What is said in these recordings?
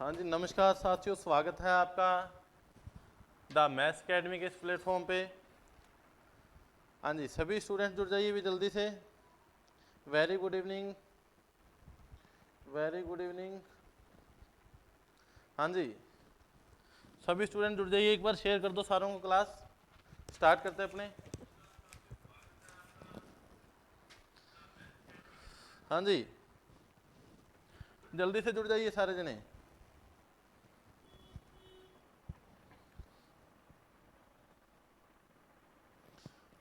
हाँ जी, नमस्कार साथियों, स्वागत है आपका द मैथ्स अकेडमी के इस प्लेटफॉर्म पे। हाँ जी, सभी स्टूडेंट जुड़ जाइए भी जल्दी से। Very good evening, very good evening. हाँ जी, सभी स्टूडेंट जुड़ जाइए, एक बार शेयर कर दो सारों को क्लास। स्टार्ट करते हैं अपने। हाँ जी, जल्दी से जुड़ जाइए सारे जने।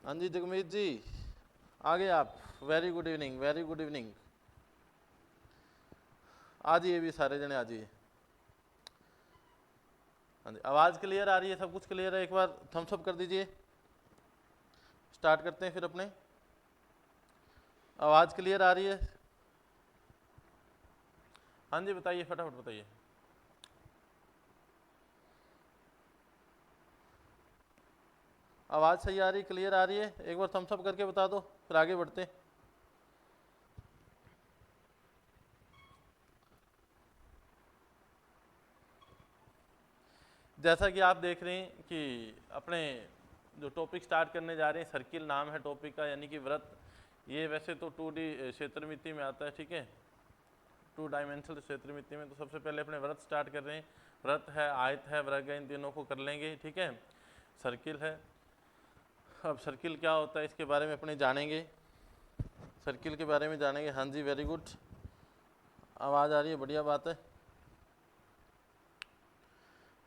हाँ जी, जगमीत जी आगे आप। Very good evening, very good evening. आ जाइए भी सारे जने, आ जाइए। हाँ जी, आवाज़ क्लियर आ रही है, सब कुछ क्लियर है? एक बार थम्स अप कर दीजिए। स्टार्ट करते हैं फिर अपने। आवाज़ क्लियर आ रही है? हाँ जी, बताइए, फटाफट बताइए। आवाज़ सही आ रही, क्लियर आ रही है? एक बार थम्स अप करके बता दो, फिर आगे बढ़ते हैं। जैसा कि आप देख रहे हैं कि अपने जो टॉपिक स्टार्ट करने जा रहे हैं, सर्किल नाम है टॉपिक का, यानी कि वृत्त। ये वैसे तो 2D क्षेत्रमिति में आता है, ठीक है, 2 डायमेंशनल क्षेत्रमिति में। तो सबसे पहले अपने वृत्त स्टार्ट कर रहे हैं। वृत्त है, आयत है, वर्ग है, इन तीनों को कर लेंगे, ठीक है। सर्किल है। अब सर्किल क्या होता है इसके बारे में अपने जानेंगे, सर्किल के बारे में जानेंगे। हाँ जी, वेरी गुड, आवाज़ आ रही है, बढ़िया बात है।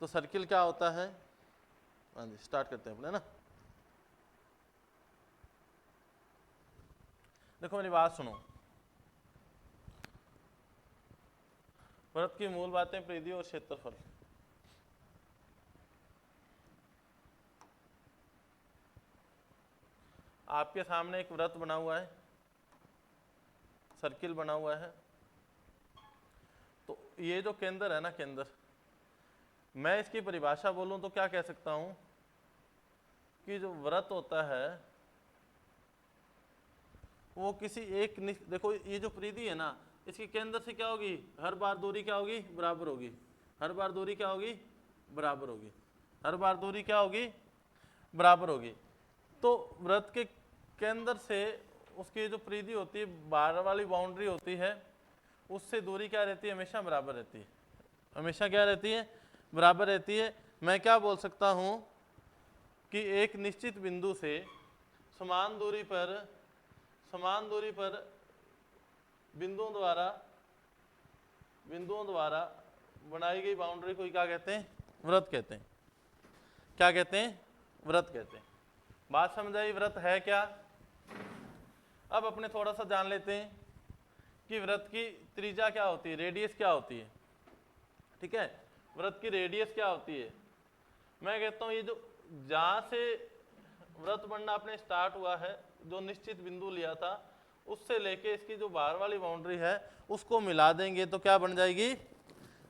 तो सर्किल क्या होता है? हाँ जी, स्टार्ट करते हैं अपने ना। देखो मेरी बात सुनो। वृत्त की मूल बातें, परिधि और क्षेत्रफल। आपके सामने एक वृत्त बना हुआ है, सर्किल बना हुआ है। तो ये जो केंद्र है ना, केंद्र, मैं इसकी परिभाषा बोलूं तो क्या कह सकता हूं कि जो वृत्त होता है वो किसी एक देखो ये जो परिधि है ना, इसके केंद्र से क्या होगी, हर बार दूरी क्या होगी, बराबर होगी। हर बार दूरी क्या होगी, बराबर होगी। हर बार दूरी क्या होगी, बराबर होगी। तो वृत्त के केंद्र से उसकी जो परिधि होती है, बाहर वाली बाउंड्री होती है, उससे दूरी क्या रहती है, हमेशा बराबर रहती है। हमेशा क्या रहती है, बराबर रहती है। मैं क्या बोल सकता हूं कि एक निश्चित बिंदु से समान दूरी पर बिंदुओं द्वारा बनाई गई बाउंड्री को क्या कहते हैं, वृत्त कहते हैं। क्या कहते हैं, वृत्त कहते हैं। बात समझ आई, वृत्त है क्या? अब अपने थोड़ा सा जान लेते हैं कि वृत्त की त्रिज्या क्या होती है, रेडियस क्या होती है, ठीक है। वृत्त की रेडियस क्या होती है? मैं कहता हूं ये जो जहां से वृत्त बनना अपने स्टार्ट हुआ है, जो निश्चित बिंदु लिया था, उससे लेके इसकी जो बाहर वाली बाउंड्री है उसको मिला देंगे तो क्या बन जाएगी,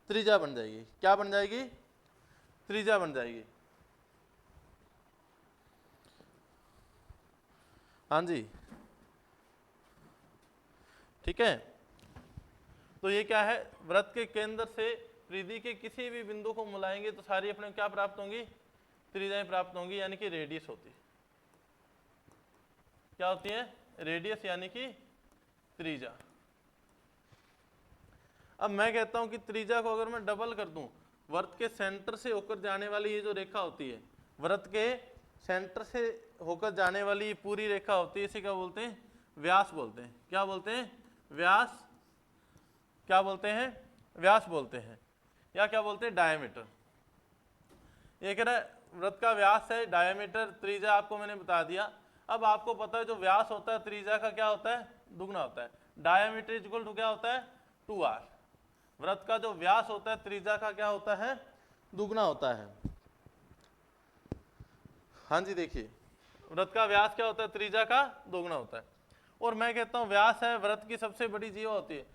त्रिज्या बन जाएगी। क्या बन जाएगी, त्रिज्या बन जाएगी। हाँ जी, ठीक है। तो ये क्या है, वृत्त के केंद्र से परिधि के किसी भी बिंदु को मिलाएंगे तो सारी अपने क्या प्राप्त होंगी, त्रिज्याएं प्राप्त होंगी, यानी कि रेडियस होती है। क्या होती है, रेडियस यानी कि त्रिज्या। अब मैं कहता हूं कि त्रिज्या को अगर मैं डबल कर दूं, वृत्त के सेंटर से होकर जाने वाली ये जो रेखा होती है, वृत्त के सेंटर से होकर जाने वाली ये पूरी रेखा होती है, इसे क्या बोलते हैं, व्यास बोलते हैं। क्या बोलते हैं, व्यास। क्या बोलते हैं, व्यास बोलते हैं, या क्या बोलते हैं, डायमीटर। ये कह रहा है वृत्त का व्यास है, डायमीटर, त्रिज्या आपको मैंने बता दिया। अब आपको पता है जो व्यास होता है त्रिज्या का क्या होता है, दुगना होता है। डायमीटर इक्वल टू क्या होता है, 2r। वृत्त का जो व्यास होता है त्रिज्या का क्या होता है, दुगना होता है। हाँ जी, देखिए वृत्त का व्यास क्या होता है, त्रिज्या का दोगुना होता है। और मैं कहता हूं व्यास है वृत्त की सबसे बड़ी जीवा होती है।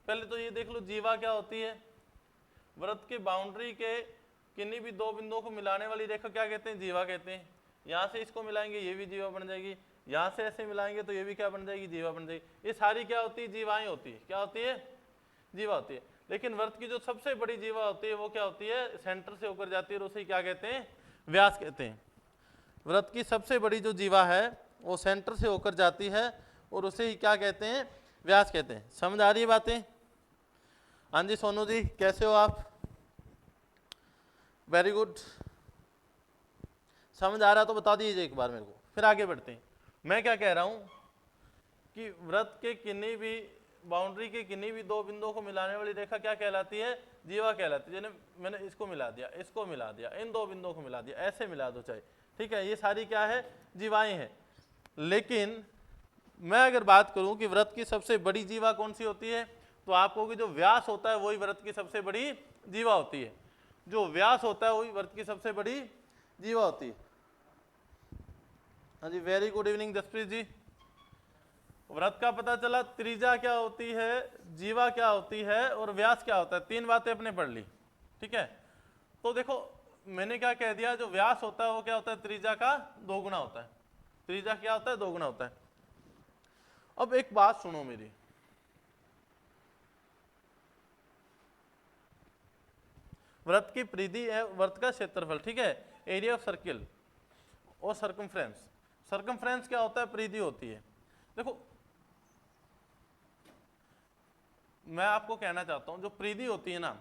पहले तो ये देख लो जीवा क्या होती है, वृत्त की बाउंड्री के किन्हीं भी दो बिंदुओं को मिलाने वाली रेखा क्या कहते हैं, जीवा कहते हैं। यहाँ से इसको मिलाएंगे ये भी जीवा बन जाएगी, यहाँ से ऐसे मिलाएंगे तो ये भी क्या बन जाएगी, जीवा बन जाएगी। ये सारी क्या होती है, जीवाएं होती है। क्या होती है, जीवा होती है। लेकिन वृत्त की जो सबसे बड़ी जीवा होती है वो क्या होती है, सेंटर से होकर जाती है और उसे क्या कहते हैं, व्यास कहते हैं। वृत्त की सबसे बड़ी जो जीवा है वो सेंटर से होकर जाती है और उसे ही क्या कहते हैं, व्यास कहते हैं। समझ आ रही है बातें? हाँ जी सोनू जी कैसे हो आप? Very good. समझ आ रहा तो बता दीजिए एक बार मेरे को, फिर आगे बढ़ते हैं। मैं क्या कह रहा हूं कि वृत्त के किन्हीं भी बाउंड्री के किन्हीं भी दो बिंदुओं को मिलाने वाली रेखा क्या कहलाती है, जीवा कहलाती है। मैंने इसको मिला दिया, इसको मिला दिया, इन दो बिंदुओं को मिला दिया, ऐसे मिला दो चाहे, ठीक है, ये सारी क्या है, जीवाएं हैं। लेकिन मैं अगर बात करूं कि वृत्त की सबसे बड़ी जीवा कौन सी होती है, तो आप कहोगे जो व्यास होता है वही वृत्त की सबसे बड़ी जीवा होती है। जो व्यास होता है वही वृत्त की सबसे बड़ी जीवा होती है। हाँ जी वेरी गुड इवनिंग जसप्रीत जी। वृत्त का पता चला, त्रिज्या क्या होती है, जीवा क्या होती है और व्यास क्या होता है, तीन बातें अपने पढ़ ली, ठीक है। तो देखो मैंने क्या कह दिया, जो व्यास होता है वो क्या होता है, त्रिज्या का दोगुना होता है। त्रिज्या क्या होता है, दोगुना होता है। अब एक बात सुनो मेरी, वृत्त की परिधि है वृत्त का क्षेत्रफल, ठीक है, एरिया ऑफ सर्किल और सर्कमफ्रेंस। सर्कमफ्रेंस क्या होता है, परिधि होती है। देखो मैं आपको कहना चाहता हूं जो परिधि होती है ना,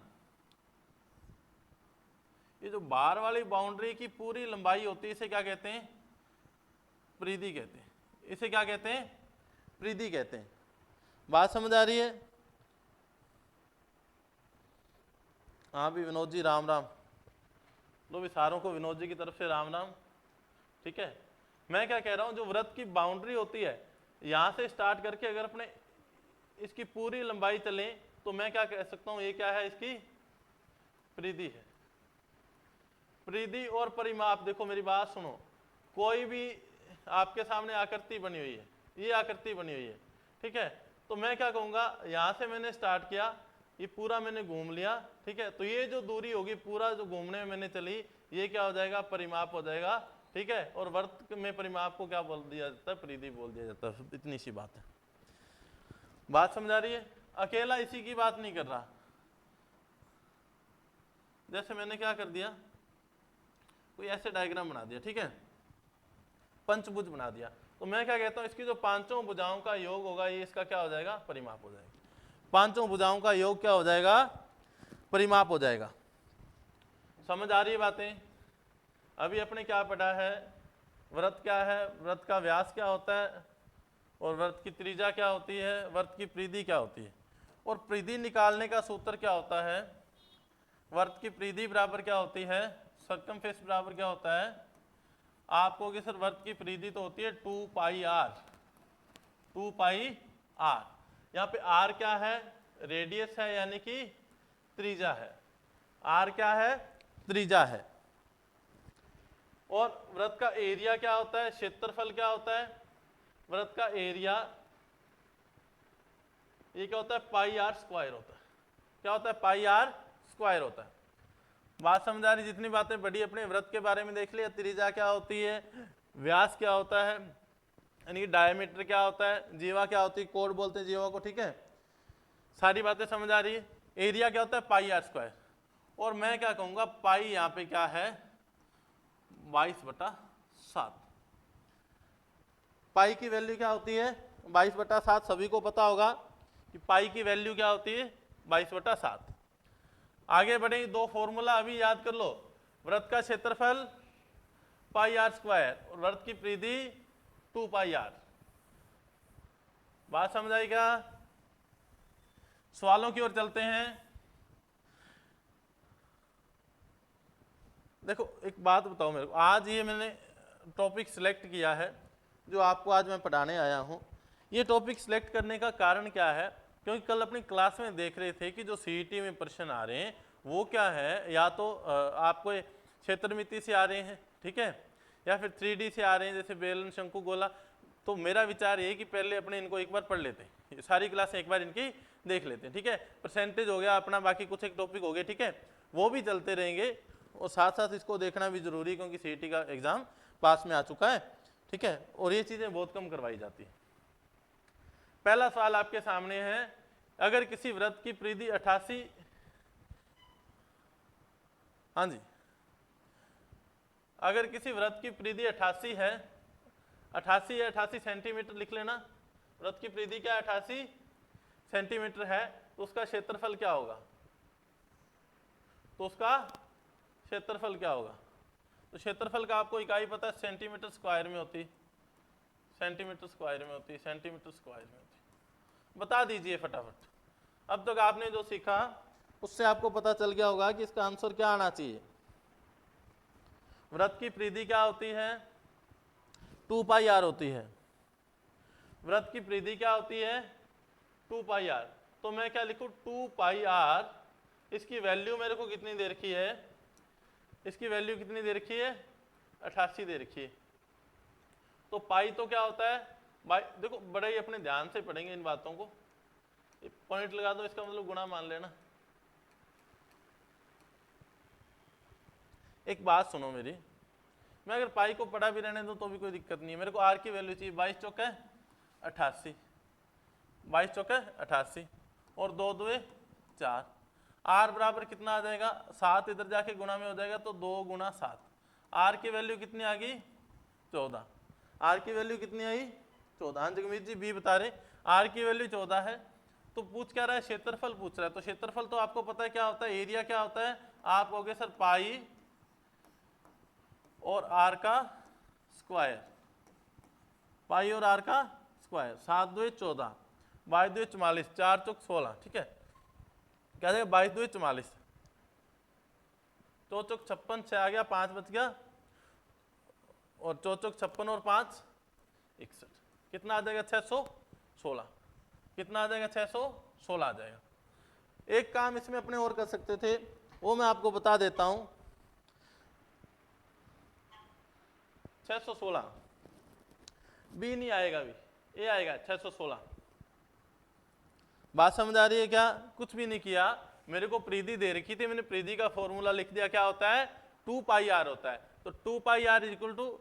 ये जो बाहर वाली बाउंड्री की पूरी लंबाई होती है इसे क्या कहते हैं, परिधि कहते हैं। इसे क्या कहते हैं, परिधि कहते हैं। बात समझ आ रही है? हाँ भी विनोद जी राम राम, लो भी सारों को विनोद जी की तरफ से राम राम, ठीक है। मैं क्या कह रहा हूं, जो वृत्त की बाउंड्री होती है यहां से स्टार्ट करके अगर अपने इसकी पूरी लंबाई चले तो मैं क्या कह सकता हूं, ये क्या है, इसकी परिधि है। परिधि और परिमाप, देखो मेरी बात सुनो, कोई भी आपके सामने आकृति बनी हुई है, ये आकृति बनी हुई है, ठीक है, तो मैं क्या कहूंगा, यहां से मैंने स्टार्ट किया, ये पूरा मैंने घूम लिया, ठीक है, तो ये जो दूरी होगी पूरा जो घूमने में मैंने चली, ये क्या हो जाएगा, परिमाप हो जाएगा, ठीक है। और वृत्त में परिमाप को क्या बोल दिया जाता है, परिधि बोल दिया जाता है। इतनी सी बात है। बात समझ आ रही है? अकेला इसी की बात नहीं कर रहा। जैसे मैंने क्या कर दिया, कोई ऐसे डायग्राम बना दिया, ठीक है, पंचभुज बना दिया, तो मैं क्या कहता हूं, इसकी जो पांचों भुजाओं का योग होगा ये इसका क्या हो जाएगा, परिमाप हो जाएगा। पांचों भुजाओं का योग क्या हो जाएगा, परिमाप हो जाएगा। समझ आ रही है बातें? अभी अपने क्या पढ़ा है, वृत्त क्या है, वृत्त का व्यास क्या होता है और वृत्त की त्रिज्या क्या होती है, वृत्त की परिधि क्या होती है। और परिधि निकालने का सूत्र क्या होता है, वृत्त की परिधि बराबर क्या होती है, सर्कमफेरेंस बराबर क्या होता है, आपको कि सर वृत्त की परिधि तो होती है 2 पाई आर, 2 पाई आर। यहाँ पे आर क्या है, रेडियस है यानी कि त्रिज्या है, आर क्या है, त्रिज्या है। और वृत्त का एरिया क्या होता है, क्षेत्रफल क्या होता है, वृत्त का एरिया ये क्या होता है, पाई आर स्क्वायर होता है। क्या होता है, पाई आर स्क्वायर होता है। बात समझ आ रही? जितनी बातें बड़ी अपने वृत्त के बारे में देख लिया, त्रिज्या क्या होती है, व्यास क्या होता है यानी कि डायमीटर क्या होता है, जीवा क्या होती है, कोड बोलते हैं जीवा को, ठीक है, सारी बातें समझ आ रही है। एरिया क्या होता है, पाई आर स्क्वायर। और मैं क्या कहूंगा, पाई यहाँ पे क्या है, 22/7। पाई की वैल्यू क्या होती है, 22/7। सभी को पता होगा कि पाई की वैल्यू क्या होती है, 22/7। आगे बढ़े, दो फॉर्मूला अभी याद कर लो, वृत्त का क्षेत्रफल पाई आर स्क्वायर और वृत्त की परिधि 2 पाई आर। बात समझ आई क्या? सवालों की ओर चलते हैं। देखो एक बात बताओ मेरे को, आज ये मैंने टॉपिक सिलेक्ट किया है जो आपको आज मैं पढ़ाने आया हूँ। ये टॉपिक सिलेक्ट करने का कारण क्या है, क्योंकि कल अपनी क्लास में देख रहे थे कि जो सीईटी में प्रश्न आ रहे हैं वो क्या है, या तो आपको क्षेत्रमिति से आ रहे हैं, ठीक है, या फिर 3D से आ रहे हैं जैसे बेलन शंकु गोला। तो मेरा विचार ये कि पहले अपने इनको एक बार पढ़ लेते हैं, सारी क्लासें एक बार इनकी देख लेते हैं, ठीक है। परसेंटेज हो गया अपना, बाकी कुछ एक टॉपिक हो गए, ठीक है, वो भी चलते रहेंगे और साथ साथ इसको देखना भी जरूरी है क्योंकि सीईटी का एग्जाम पास में आ चुका है, ठीक है, और ये चीज़ें बहुत कम करवाई जाती है। पहला सवाल आपके सामने है अगर किसी वृत्त की परिधि 88, हाँ जी, अगर किसी वृत्त की परिधि 88 है, 88 या 88 सेंटीमीटर लिख लेना, वृत्त की परिधि क्या 88 सेंटीमीटर है, तो उसका क्षेत्रफल क्या होगा, तो उसका क्षेत्रफल क्या होगा, तो क्षेत्रफल का आपको इकाई पता है, सेंटीमीटर स्क्वायर में होती, सेंटीमीटर स्क्वायर में होती, सेंटीमीटर स्क्वायर में होती। बता दीजिए फटाफट। अब तक आपने जो सीखा उससे आपको पता चल गया होगा कि इसका आंसर क्या आना चाहिए। वृत्त की परिधि क्या होती है, 2 पाई आर होती है। वृत्त की परिधि क्या होती है, 2 पाई आर। तो मैं क्या लिखूं, 2 पाई आर। इसकी वैल्यू मेरे को कितनी दे रखी है, इसकी वैल्यू कितनी दे रखी है, 88 दे रखी है। तो पाई तो क्या होता है, भाई देखो बड़े ही अपने ध्यान से पढ़ेंगे इन बातों को, पॉइंट लगा दो, इसका मतलब गुणा मान लेना। एक बात सुनो मेरी, मैं अगर पाई को पढ़ा भी रहने दूं तो भी कोई दिक्कत नहीं है, मेरे को आर की वैल्यू चाहिए, 22 चौके 88, 22 चौके 88 और 2 2 4। आर बराबर कितना आ जाएगा, 7 इधर जाके गुणा में हो जाएगा, तो 2 गुणा 7। आर की वैल्यू कितनी आ गई, 14। आर की वैल्यू कितनी आई, 14। हाँ जगमीत जी बी बता रहे, आर की वैल्यू 14 है। तो पूछ क्या रहा है, क्षेत्रफल पूछ रहा है। तो क्षेत्रफल तो आपको पता है क्या होता है, एरिया क्या होता है, आप कहोगे सर पाई और आर का स्क्वायर, पाई और आर का स्क्वायर। 7 2 14, 22 2 44, 4 चौक 16, ठीक है, क्या जाएगा 22 2 44, 2 चौक 56, 6 आ गया, 5 बच गया, और 4 चौक 56 और 5 61, कितना आ जाएगा 616। कितना आ जाएगा 616 आ जाएगा। एक काम इसमें अपने और कर सकते थे, वो मैं आपको बता देता हूं। 616 बी नहीं आएगा, भी ए आएगा 616। बात समझ आ रही है क्या, कुछ भी नहीं किया, मेरे को परिधि दे रखी थी, मैंने परिधि का फॉर्मूला लिख दिया, क्या होता है 2 पाई आर होता है। तो 2 पाई आर इक्वल टू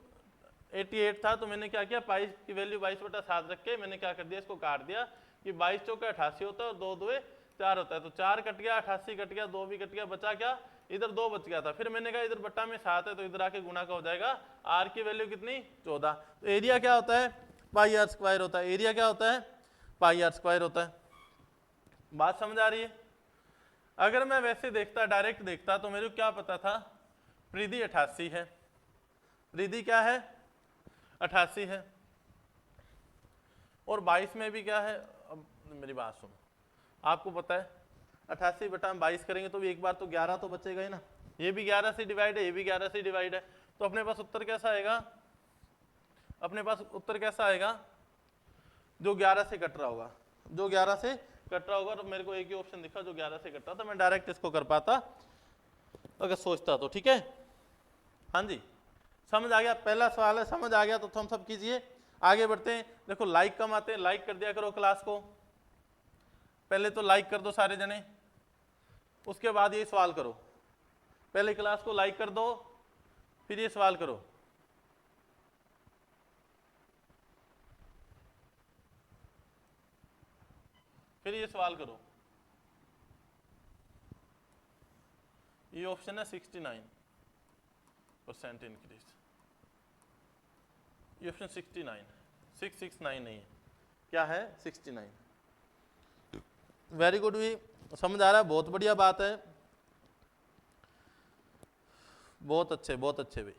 88 था, तो मैंने क्या किया, पाई की वैल्यू 22/7 रख के मैंने क्या कर दिया, इसको काट दिया कि 22 चौके 88 होता है और 2 2 4 होता है। तो 4 कट गया, 88 कट गया, 2 भी कट गया, बचा क्या, इधर 2 बच गया था। फिर मैंने कहा इधर बट्टा में 7 है तो इधर आके गुणा का हो जाएगा। आर की वैल्यू कितनी, 14। तो एरिया क्या होता है, पाई आर स्क्वायर होता है। एरिया क्या होता है, पाई आर स्क्वायर होता है। बात समझ आ रही है। अगर मैं वैसे देखता, डायरेक्ट देखता, तो मेरे को क्या पता था, परिधि 88 है, परिधि क्या है 88 है, और 22 में भी क्या है। अब मेरी बात सुनो, आपको पता है 88 बटा 22 करेंगे तो भी एक बार तो 11 तो बचेगा ही ना, ये भी 11 से डिवाइड है, ये भी 11 से डिवाइड है। तो अपने पास उत्तर कैसा आएगा, अपने पास उत्तर कैसा आएगा, जो 11 से कट रहा होगा, जो 11 से कट रहा होगा। तो मेरे को एक ही ऑप्शन दिखा जो 11 से कट रहा था, मैं डायरेक्ट इसको कर पाता अगर सोचता तो, ठीक है। हाँ जी समझ आ गया, पहला सवाल है, समझ आ गया तो थम्स अप कीजिए। आगे बढ़ते हैं। देखो लाइक कम आते हैं, लाइक कर दिया करो क्लास को, पहले तो लाइक कर दो सारे जने, उसके बाद ये सवाल करो। पहले क्लास को लाइक कर दो, फिर ये सवाल करो। फिर ये सवाल करो। ये ऑप्शन है 69% इंक्रीज, ये ऑप्शन 69, 669 नहीं है, क्या है 69। वेरी गुड, भी समझ आ रहा है, बहुत बढ़िया बात है, बहुत अच्छे भाई।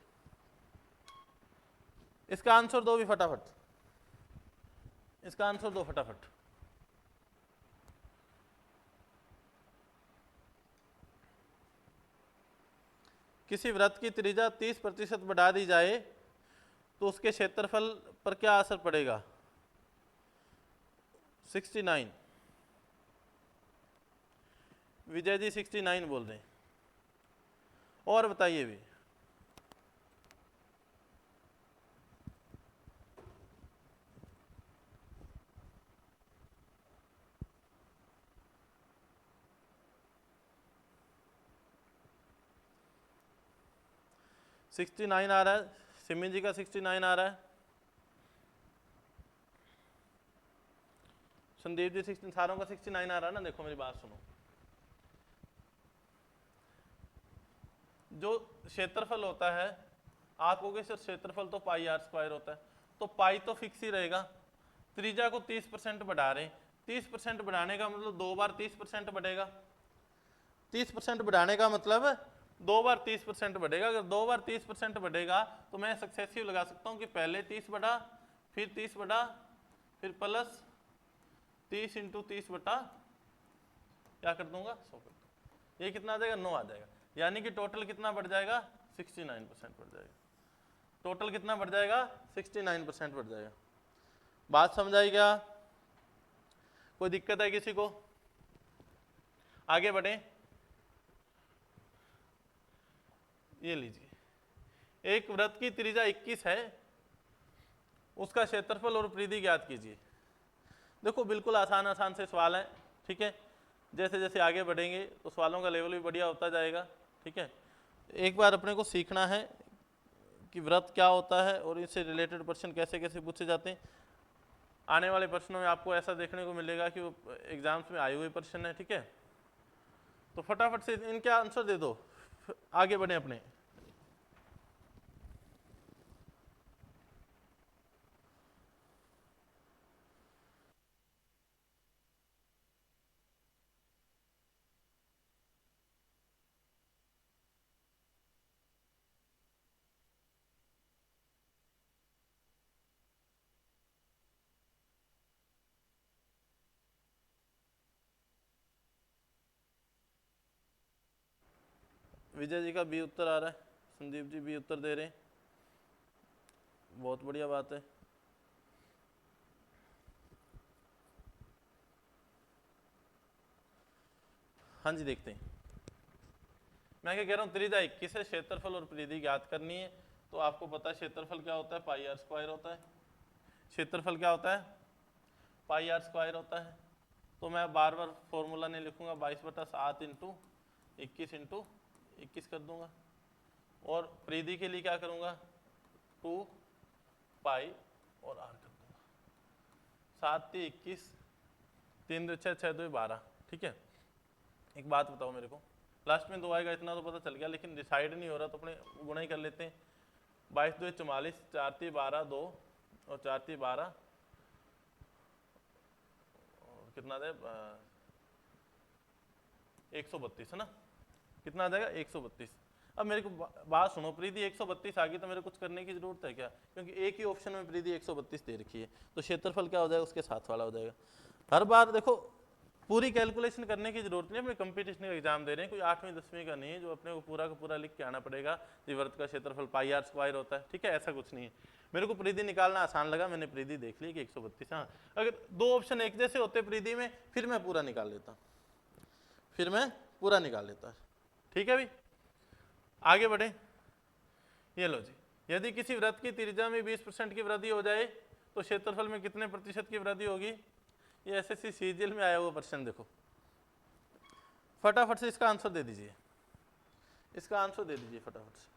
इसका आंसर दो भी फटाफट, इसका आंसर दो फटाफट। किसी वृत्त की त्रिज्या 30% बढ़ा दी जाए तो उसके क्षेत्रफल पर क्या असर पड़ेगा, 69। विजय जी 69 बोल रहे हैं, और बताइए भी। सिक्सटी 69 आ रहा है, सिमी जी का 69 आ रहा है, संदीप जी 16, सारों का 69 आ रहा है ना। देखो मेरी बात सुनो, जो क्षेत्रफल होता है आप कहोगे सर क्षेत्रफल तो पाई आर स्क्वायर होता है, तो पाई तो फिक्स ही रहेगा। त्रिज्या को 30% बढ़ा रहे, 30% बढ़ाने का मतलब 2 बार 30% बढ़ेगा। 30% बढ़ाने का मतलब 2 बार 30% बढ़ेगा। अगर 2 बार 30% बढ़ेगा तो मैं सक्सेसिव लगा सकता हूँ कि पहले 30 बढ़ा, फिर 30 बढ़ा, फिर प्लस 30 इंटू 30 बटा क्या कर दूंगा 100 कर दूंगा। ये कितना आ जाएगा 9 आ जाएगा। यानी कि टोटल कितना बढ़ जाएगा 69% बढ़ जाएगा। टोटल कितना बढ़ जाएगा 69% बढ़ जाएगा। बात समझ आई क्या? कोई दिक्कत है किसी को? आगे बढ़े। ये लीजिए, एक वृत्त की त्रिज्या 21 है, उसका क्षेत्रफल और परिधि ज्ञात कीजिए। देखो बिल्कुल आसान आसान से सवाल है, ठीक है। जैसे जैसे आगे बढ़ेंगे तो सवालों का लेवल भी बढ़िया होता जाएगा, ठीक है। एक बार अपने को सीखना है कि वृत्त क्या होता है और इससे रिलेटेड प्रश्न कैसे कैसे पूछे जाते हैं। आने वाले प्रश्नों में आपको ऐसा देखने को मिलेगा कि वो एग्जाम्स में आए हुए प्रश्न है, ठीक है। तो फटाफट से इनके आंसर दे दो, आगे बढ़े अपने। विजय जी का बी उत्तर आ रहा है, संदीप जी बी उत्तर दे रहे हैं, बहुत बढ़िया बात है। हाँ जी देखते हैं। मैं क्या कह रहा हूँ, त्रिज्या 21 है, क्षेत्रफल और परिधि ज्ञात करनी है। तो आपको पता है क्षेत्रफल क्या होता है, पाई आर स्क्वायर होता है। क्षेत्रफल क्या होता है, पाई आर स्क्वायर होता है। तो मैं बार बार फॉर्मूला नहीं लिखूंगा, 22/7 इंटू 21 इंटू 21 कर दूंगा। और परिधि के लिए क्या करूंगा 2 पाई और आर कर दूंगा। 7 × 21, 3 × 6 6 2 12, ठीक है। एक बात बताओ मेरे को, लास्ट में 2 आएगा इतना तो पता चल गया, लेकिन डिसाइड नहीं हो रहा तो अपने गुणा ही कर लेते हैं। 22 2 44, 4 3 12 2 और 4 3 12 और कितना दे 132 है ना। कितना आ जाएगा 132। अब मेरे को बात सुनो, परिधि 132 आ गई तो मेरे कुछ करने की जरूरत है क्या? क्योंकि एक ही ऑप्शन में परिधि 132 दे रखी है, तो क्षेत्रफल क्या हो जाएगा उसके साथ वाला हो जाएगा। हर बार देखो पूरी कैलकुलेशन करने की जरूरत नहीं है। अपने कंपटीशन का एग्जाम दे रहे हैं, कोई 8वीं 10वीं का नहीं है जो अपने को पूरा का पूरा लिख के आना पड़ेगा वृत्त का क्षेत्रफल पाई आर स्क्वायर होता है, ठीक है। ऐसा कुछ नहीं है। मेरे को परिधि निकालना आसान लगा, मैंने परिधि देख ली कि 132। हाँ अगर 2 ऑप्शन एक जैसे होते परिधि में फिर मैं पूरा निकाल लेता, ठीक है भाई। आगे बढ़े। ये लो जी, यदि किसी वृत्त की त्रिज्या में 20% की वृद्धि हो जाए तो क्षेत्रफल में कितने प्रतिशत की वृद्धि होगी? ये एसएससी सीजीएल में आया हुआ प्रश्न देखो, फटाफट से इसका आंसर दे दीजिए, इसका आंसर दे दीजिए फटाफट से।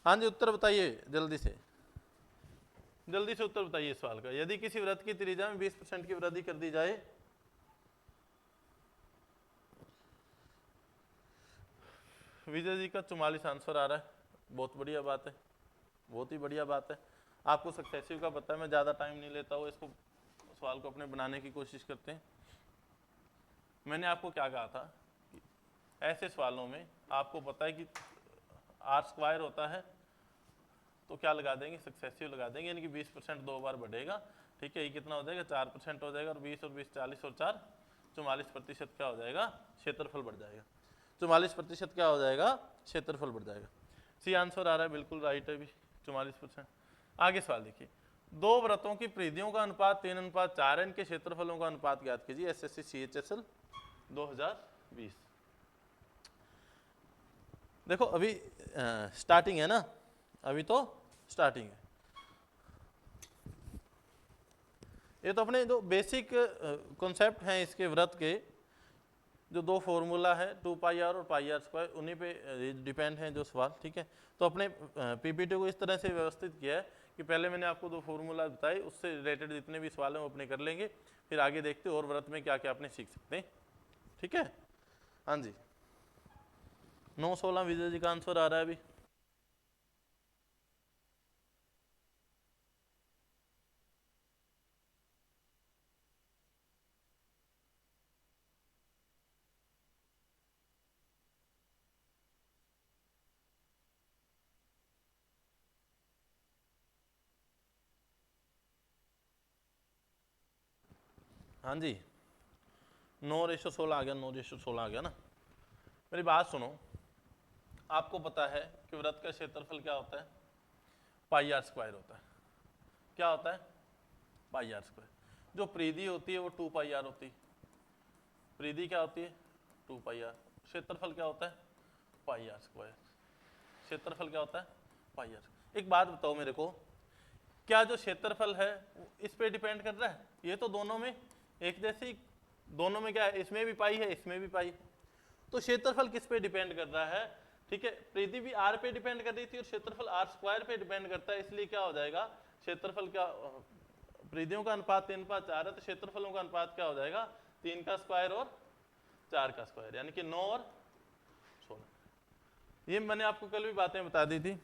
हाँ जी उत्तर बताइए जल्दी से, जल्दी से उत्तर बताइए सवाल का। यदि किसी वृत्त की त्रिज्या में 20% की वृद्धि कर दी जाए, विजय जी का 44 आंसर आ रहा है, बहुत बढ़िया बात है, बहुत ही बढ़िया बात है। आपको सक्सेसिव का पता है, मैं ज़्यादा टाइम नहीं लेता हूँ, इसको सवाल को अपने बनाने की कोशिश करते हैं। मैंने आपको क्या कहा था कि ऐसे सवालों में आपको पता है कि आर स्क्वायर होता है तो क्या लगा देंगे सक्सेसिव लगा देंगे, यानी कि 20% 2 बार बढ़ेगा, ठीक है। ये कितना हो जाएगा 4% हो जाएगा, और 20 और 20 40 और 4 44% क्या हो जाएगा क्षेत्रफल बढ़ जाएगा। 44% क्या हो जाएगा क्षेत्रफल बढ़ जाएगा। सी आंसर आ रहा है, बिल्कुल राइट है भी 44%। आगे सवाल देखिए, 2 वृत्तों की परिधियों का अनुपात 3:4 है, इनके क्षेत्रफलों का अनुपात ज्ञात कीजिए। SSC CHSL 2020। देखो अभी स्टार्टिंग है ना, अभी तो स्टार्टिंग है। ये तो अपने जो बेसिक कॉन्सेप्ट हैं इसके व्रत के, जो दो फॉर्मूला है 2πr और πr², उन्हीं पे डिपेंड हैं जो सवाल, ठीक है। तो अपने पीपीटी को इस तरह से व्यवस्थित किया है कि पहले मैंने आपको दो फॉर्मूला बताए, उससे रिलेटेड जितने भी सवाल हैं वो अपने कर लेंगे, फिर आगे देखते और व्रत में क्या क्या अपने सीख सकते हैं, ठीक है। हाँ जी, 9/16 विजय जी का आंसर आ रहा है अभी। हाँ जी, 9/16 आ गया, 9/16 आ गया ना। मेरी बात सुनो, आपको पता है कि व्रत का क्षेत्रफल क्या होता है? πr² होता है। क्या होता है? πr²। जो परिधि होती है वो 2πr होती है। परिधि क्या होती है? 2πr। क्षेत्रफल क्या होता है? πr²। क्षेत्रफल क्या होता है? πr। एक बात बताओ मेरे को, क्या जो क्षेत्रफल है इस पे डिपेंड कर रहा है? ये तो दोनों में एक जैसी, दोनों में क्या है, इसमें भी पाई है, इसमें भी पाई। तो क्षेत्रफल किस पे डिपेंड कर रहा है? ठीक है, परिधि भी r पे डिपेंड कर रही थी और क्षेत्रफल r² पे डिपेंड करता है, इसलिए क्या हो जाएगा, क्षेत्रफल क्या, परिधियों का अनुपात 3/4 है, तो क्षेत्रफलों का अनुपात क्या हो जाएगा, 3 का स्क्वायर और 4 का स्क्वायर, यानी कि 9 और 16। ये मैंने आपको कल भी बातें बता दी थी,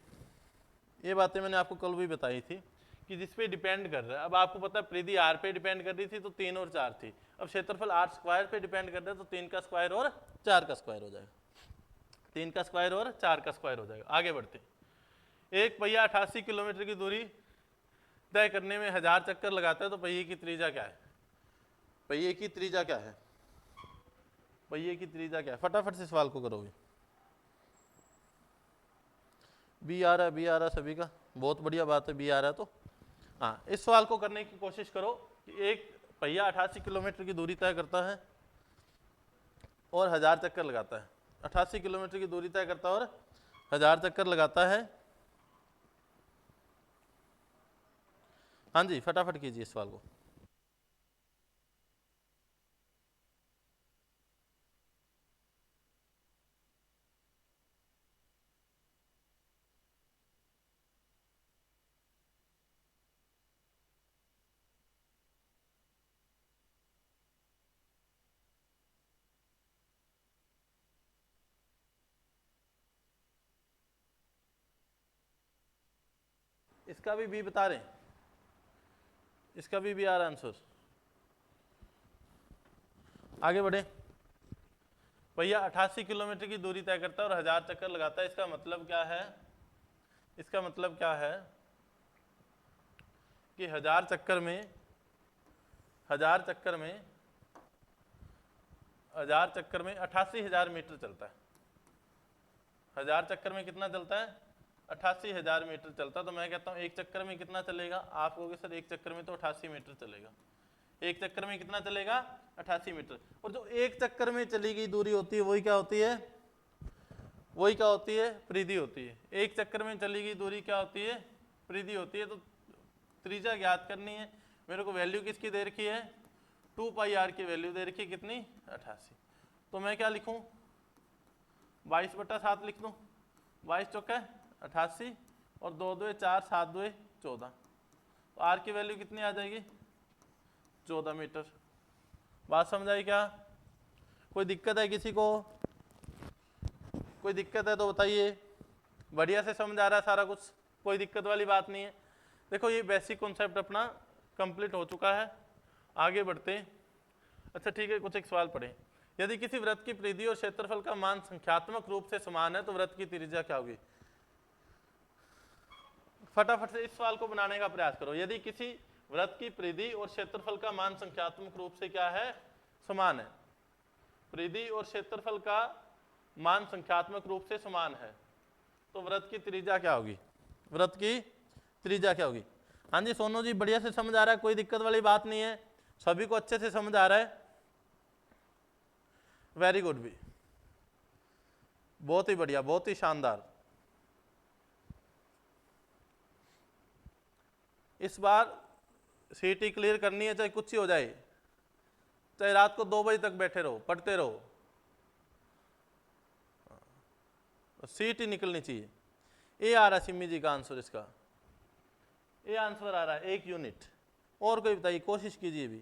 ये बातें मैंने आपको कल भी बताई थी कि जिस पे डिपेंड कर रहा है। अब आपको पता है परिधि r पे डिपेंड कर रही थी तो 3 और 4 थी, अब क्षेत्रफल r² पे डिपेंड कर रहा है तो 3 का स्क्वायर और 4 का स्क्वायर हो जाएगा, 3 का स्क्वायर और 4 का स्क्वायर हो जाएगा। आगे बढ़ते, एक पहिया 88 किलोमीटर की दूरी तय करने में 1000 चक्कर लगाता है तो पहिए की त्रिज्या क्या है? पहिए की त्रिज्या क्या है? पहिए की त्रिज्या क्या है? फटाफट से सवाल को करोगे। बी आ रहा है, बी आ रहा है सभी का, बहुत बढ़िया बात है, बी आ रहा है। तो हाँ, इस सवाल को करने की कोशिश करो कि एक पहिया 88 किलोमीटर की दूरी तय करता है और 1000 चक्कर लगाता है। 88 किलोमीटर की दूरी तय करता है और 1000 चक्कर लगाता है। हाँ जी, फटाफट कीजिए इस सवाल को। इसका भी बी बता रहे हैं, इसका भी आ रहा आंसर। आगे बढ़े, भैया 88 किलोमीटर की दूरी तय करता है और 1000 चक्कर लगाता है, इसका मतलब क्या है? इसका मतलब क्या है कि 1000 चक्कर में 88,000 मीटर चलता है। 1000 चक्कर में कितना चलता है? 88,000 मीटर चलता है। तो मैं कहता हूँ एक चक्कर में कितना चलेगा? आप कहोगे सर एक चक्कर में तो 88 मीटर चलेगा। एक चक्कर में कितना चलेगा? 88 मीटर। और जो एक चक्कर में चली गई दूरी होती है वही क्या होती है? वही क्या होती है? परिधि होती है। एक चक्कर में चली गई दूरी क्या होती है? परिधि होती है। तो त्रिज्या ज्ञात करनी है, मेरे को वैल्यू किसकी दे रखी है? 2πr की वैल्यू दे रखी है, कितनी? 88। तो मैं क्या लिखूं? 22/7 लिख दूं। 22 चौका 88 और 2 2 4 7 2 14। तो आर की वैल्यू कितनी आ जाएगी? 14 मीटर। बात समझ आई क्या? कोई दिक्कत है किसी को? कोई दिक्कत है तो बताइए। बढ़िया से समझ आ रहा है सारा कुछ, कोई दिक्कत वाली बात नहीं है। देखो ये बेसिक कॉन्सेप्ट अपना कंप्लीट हो चुका है, आगे बढ़ते हैं। अच्छा ठीक है, कुछ एक सवाल पढ़ें। यदि किसी वृत्त की परिधि और क्षेत्रफल का मान संख्यात्मक रूप से समान है तो वृत्त की त्रिज्या क्या होगी? फटाफट से इस सवाल को बनाने का प्रयास करो। यदि किसी वृत्त की परिधि और क्षेत्रफल का मान संख्यात्मक रूप से क्या है? समान है। परिधि और क्षेत्रफल का मान संख्यात्मक रूप से समान है तो वृत्त की त्रिज्या क्या होगी? वृत्त की त्रिज्या क्या होगी? हाँ जी सोनू जी, बढ़िया से समझ आ रहा है, कोई दिक्कत वाली बात नहीं है, सभी को अच्छे से समझ आ रहा है। वेरी गुड, भी बहुत ही बढ़िया, बहुत ही शानदार। इस बार सीटी क्लियर करनी है, चाहे कुछ ही हो जाए, चाहे रात को 2 बजे तक बैठे रहो, पढ़ते रहो, सीटी निकलनी चाहिए। ए आ रहा है सिमी जी का आंसर, इसका ए आंसर आ रहा है 1 यूनिट। और कोई बताइए, कोशिश कीजिए भी।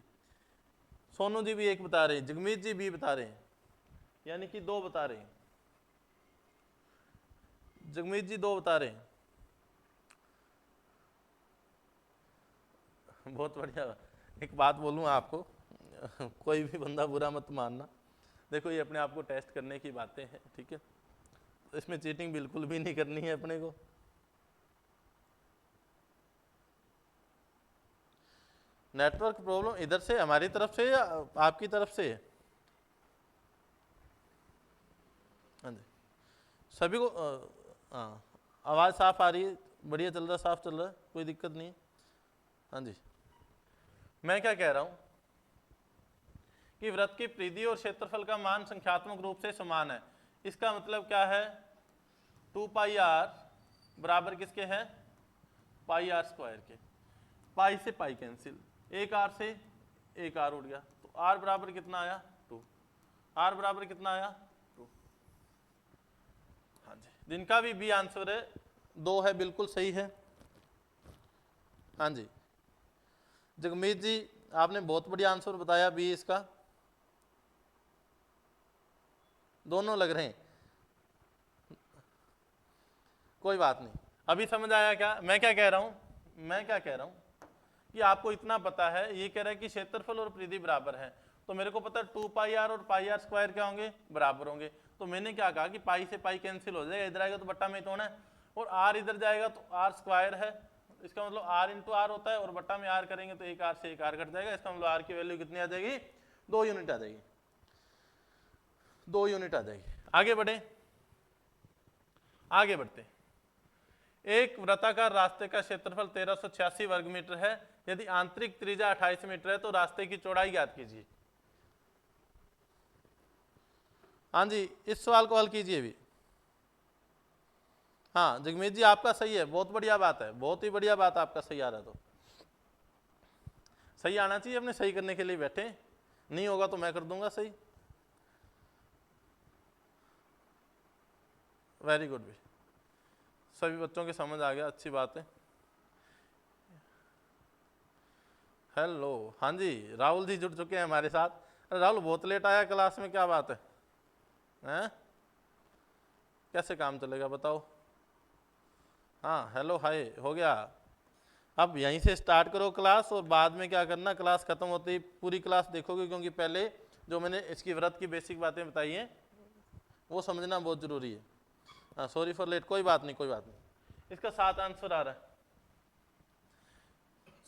सोनू जी भी 1 बता रहे हैं, जगमीत जी भी बता रहे हैं, यानी कि 2 बता रहे हैं, जगमीत जी 2 बता रहे हैं। बहुत बढ़िया। एक बात बोलूँ आपको, कोई भी बंदा बुरा मत मानना, देखो ये अपने आप को टेस्ट करने की बातें हैं, ठीक है, तो इसमें चीटिंग बिल्कुल भी नहीं करनी है अपने को। नेटवर्क प्रॉब्लम इधर से हमारी तरफ से या आपकी तरफ से? हाँ जी, सभी को हाँ, आवाज़ साफ आ रही है, बढ़िया चल रहा, साफ चल रहा है, कोई दिक्कत नहीं है। हाँ जी, मैं क्या कह रहा हूँ कि वृत्त की परिधि और क्षेत्रफल का मान संख्यात्मक रूप से समान है। इसका मतलब क्या है, 2 पाई आर बराबर किसके हैं, पाई आर स्क्वायर के। पाई से पाई कैंसिल, 1 आर से 1 आर उड़ गया, तो आर बराबर कितना आया, 2। आर बराबर कितना आया, 2। हाँ जी, जिनका भी बी आंसर है 2 है, बिल्कुल सही है। हाँ जी, जगमीत जी आपने बहुत बढ़िया आंसर बताया, बी इसका, दोनों लग रहे हैं, कोई बात नहीं। अभी समझ आया क्या मैं क्या कह रहा हूँ? मैं क्या कह रहा हूँ कि आपको इतना पता है, ये कह रहा है कि क्षेत्रफल और परिधि बराबर है, तो मेरे को पता है 2 पाई आर और पाई आर स्क्वायर क्या होंगे, बराबर होंगे। तो मैंने क्या कहा कि पाई से पाई कैंसिल हो जाएगा, इधर आएगा तो बट्टा में तो होना है, और आर इधर जाएगा तो आर स्क्वायर है, इसका मतलब आर इंटू आर होता है, और बट्टा में आर करेंगे तो 1 आर से 1 आर कट जाएगा, इसका मतलब आर की वैल्यू कितनी आ जाएगी, 2 यूनिट आ जाएगी, 2 यूनिट आ जाएगी। आगे बढ़े, आगे बढ़ते। एक वृत्ताकार रास्ते का क्षेत्रफल 1386 वर्ग मीटर है, यदि आंतरिक त्रिज्या 28 मीटर है तो रास्ते की चौड़ाई ज्ञात कीजिए। हाँ जी, इस सवाल को हल कीजिए भी। हाँ जगमीत जी आपका सही है, बहुत बढ़िया बात है, बहुत ही बढ़िया बात, आपका सही आ रहा है, तो सही आना चाहिए, अपने सही करने के लिए बैठे, नहीं होगा तो मैं कर दूंगा सही। वेरी गुड भी, सभी बच्चों के समझ आ गया, अच्छी बात है। हेलो, हाँ जी, राहुल जी जुड़ चुके हैं हमारे साथ। अरे राहुल बहुत लेट आया क्लास में, क्या बात है, हैं? कैसे काम चलेगा बताओ? हाँ हेलो हाय हो गया। अब यहीं से स्टार्ट करो क्लास, और बाद में क्या करना, क्लास खत्म होते ही पूरी क्लास देखोगे, क्योंकि पहले जो मैंने इसकी व्रत की बेसिक बातें बताई हैं वो समझना बहुत जरूरी है। हाँ सॉरी फॉर लेट, कोई बात नहीं, कोई बात नहीं। इसका 7 आंसर आ रहा है,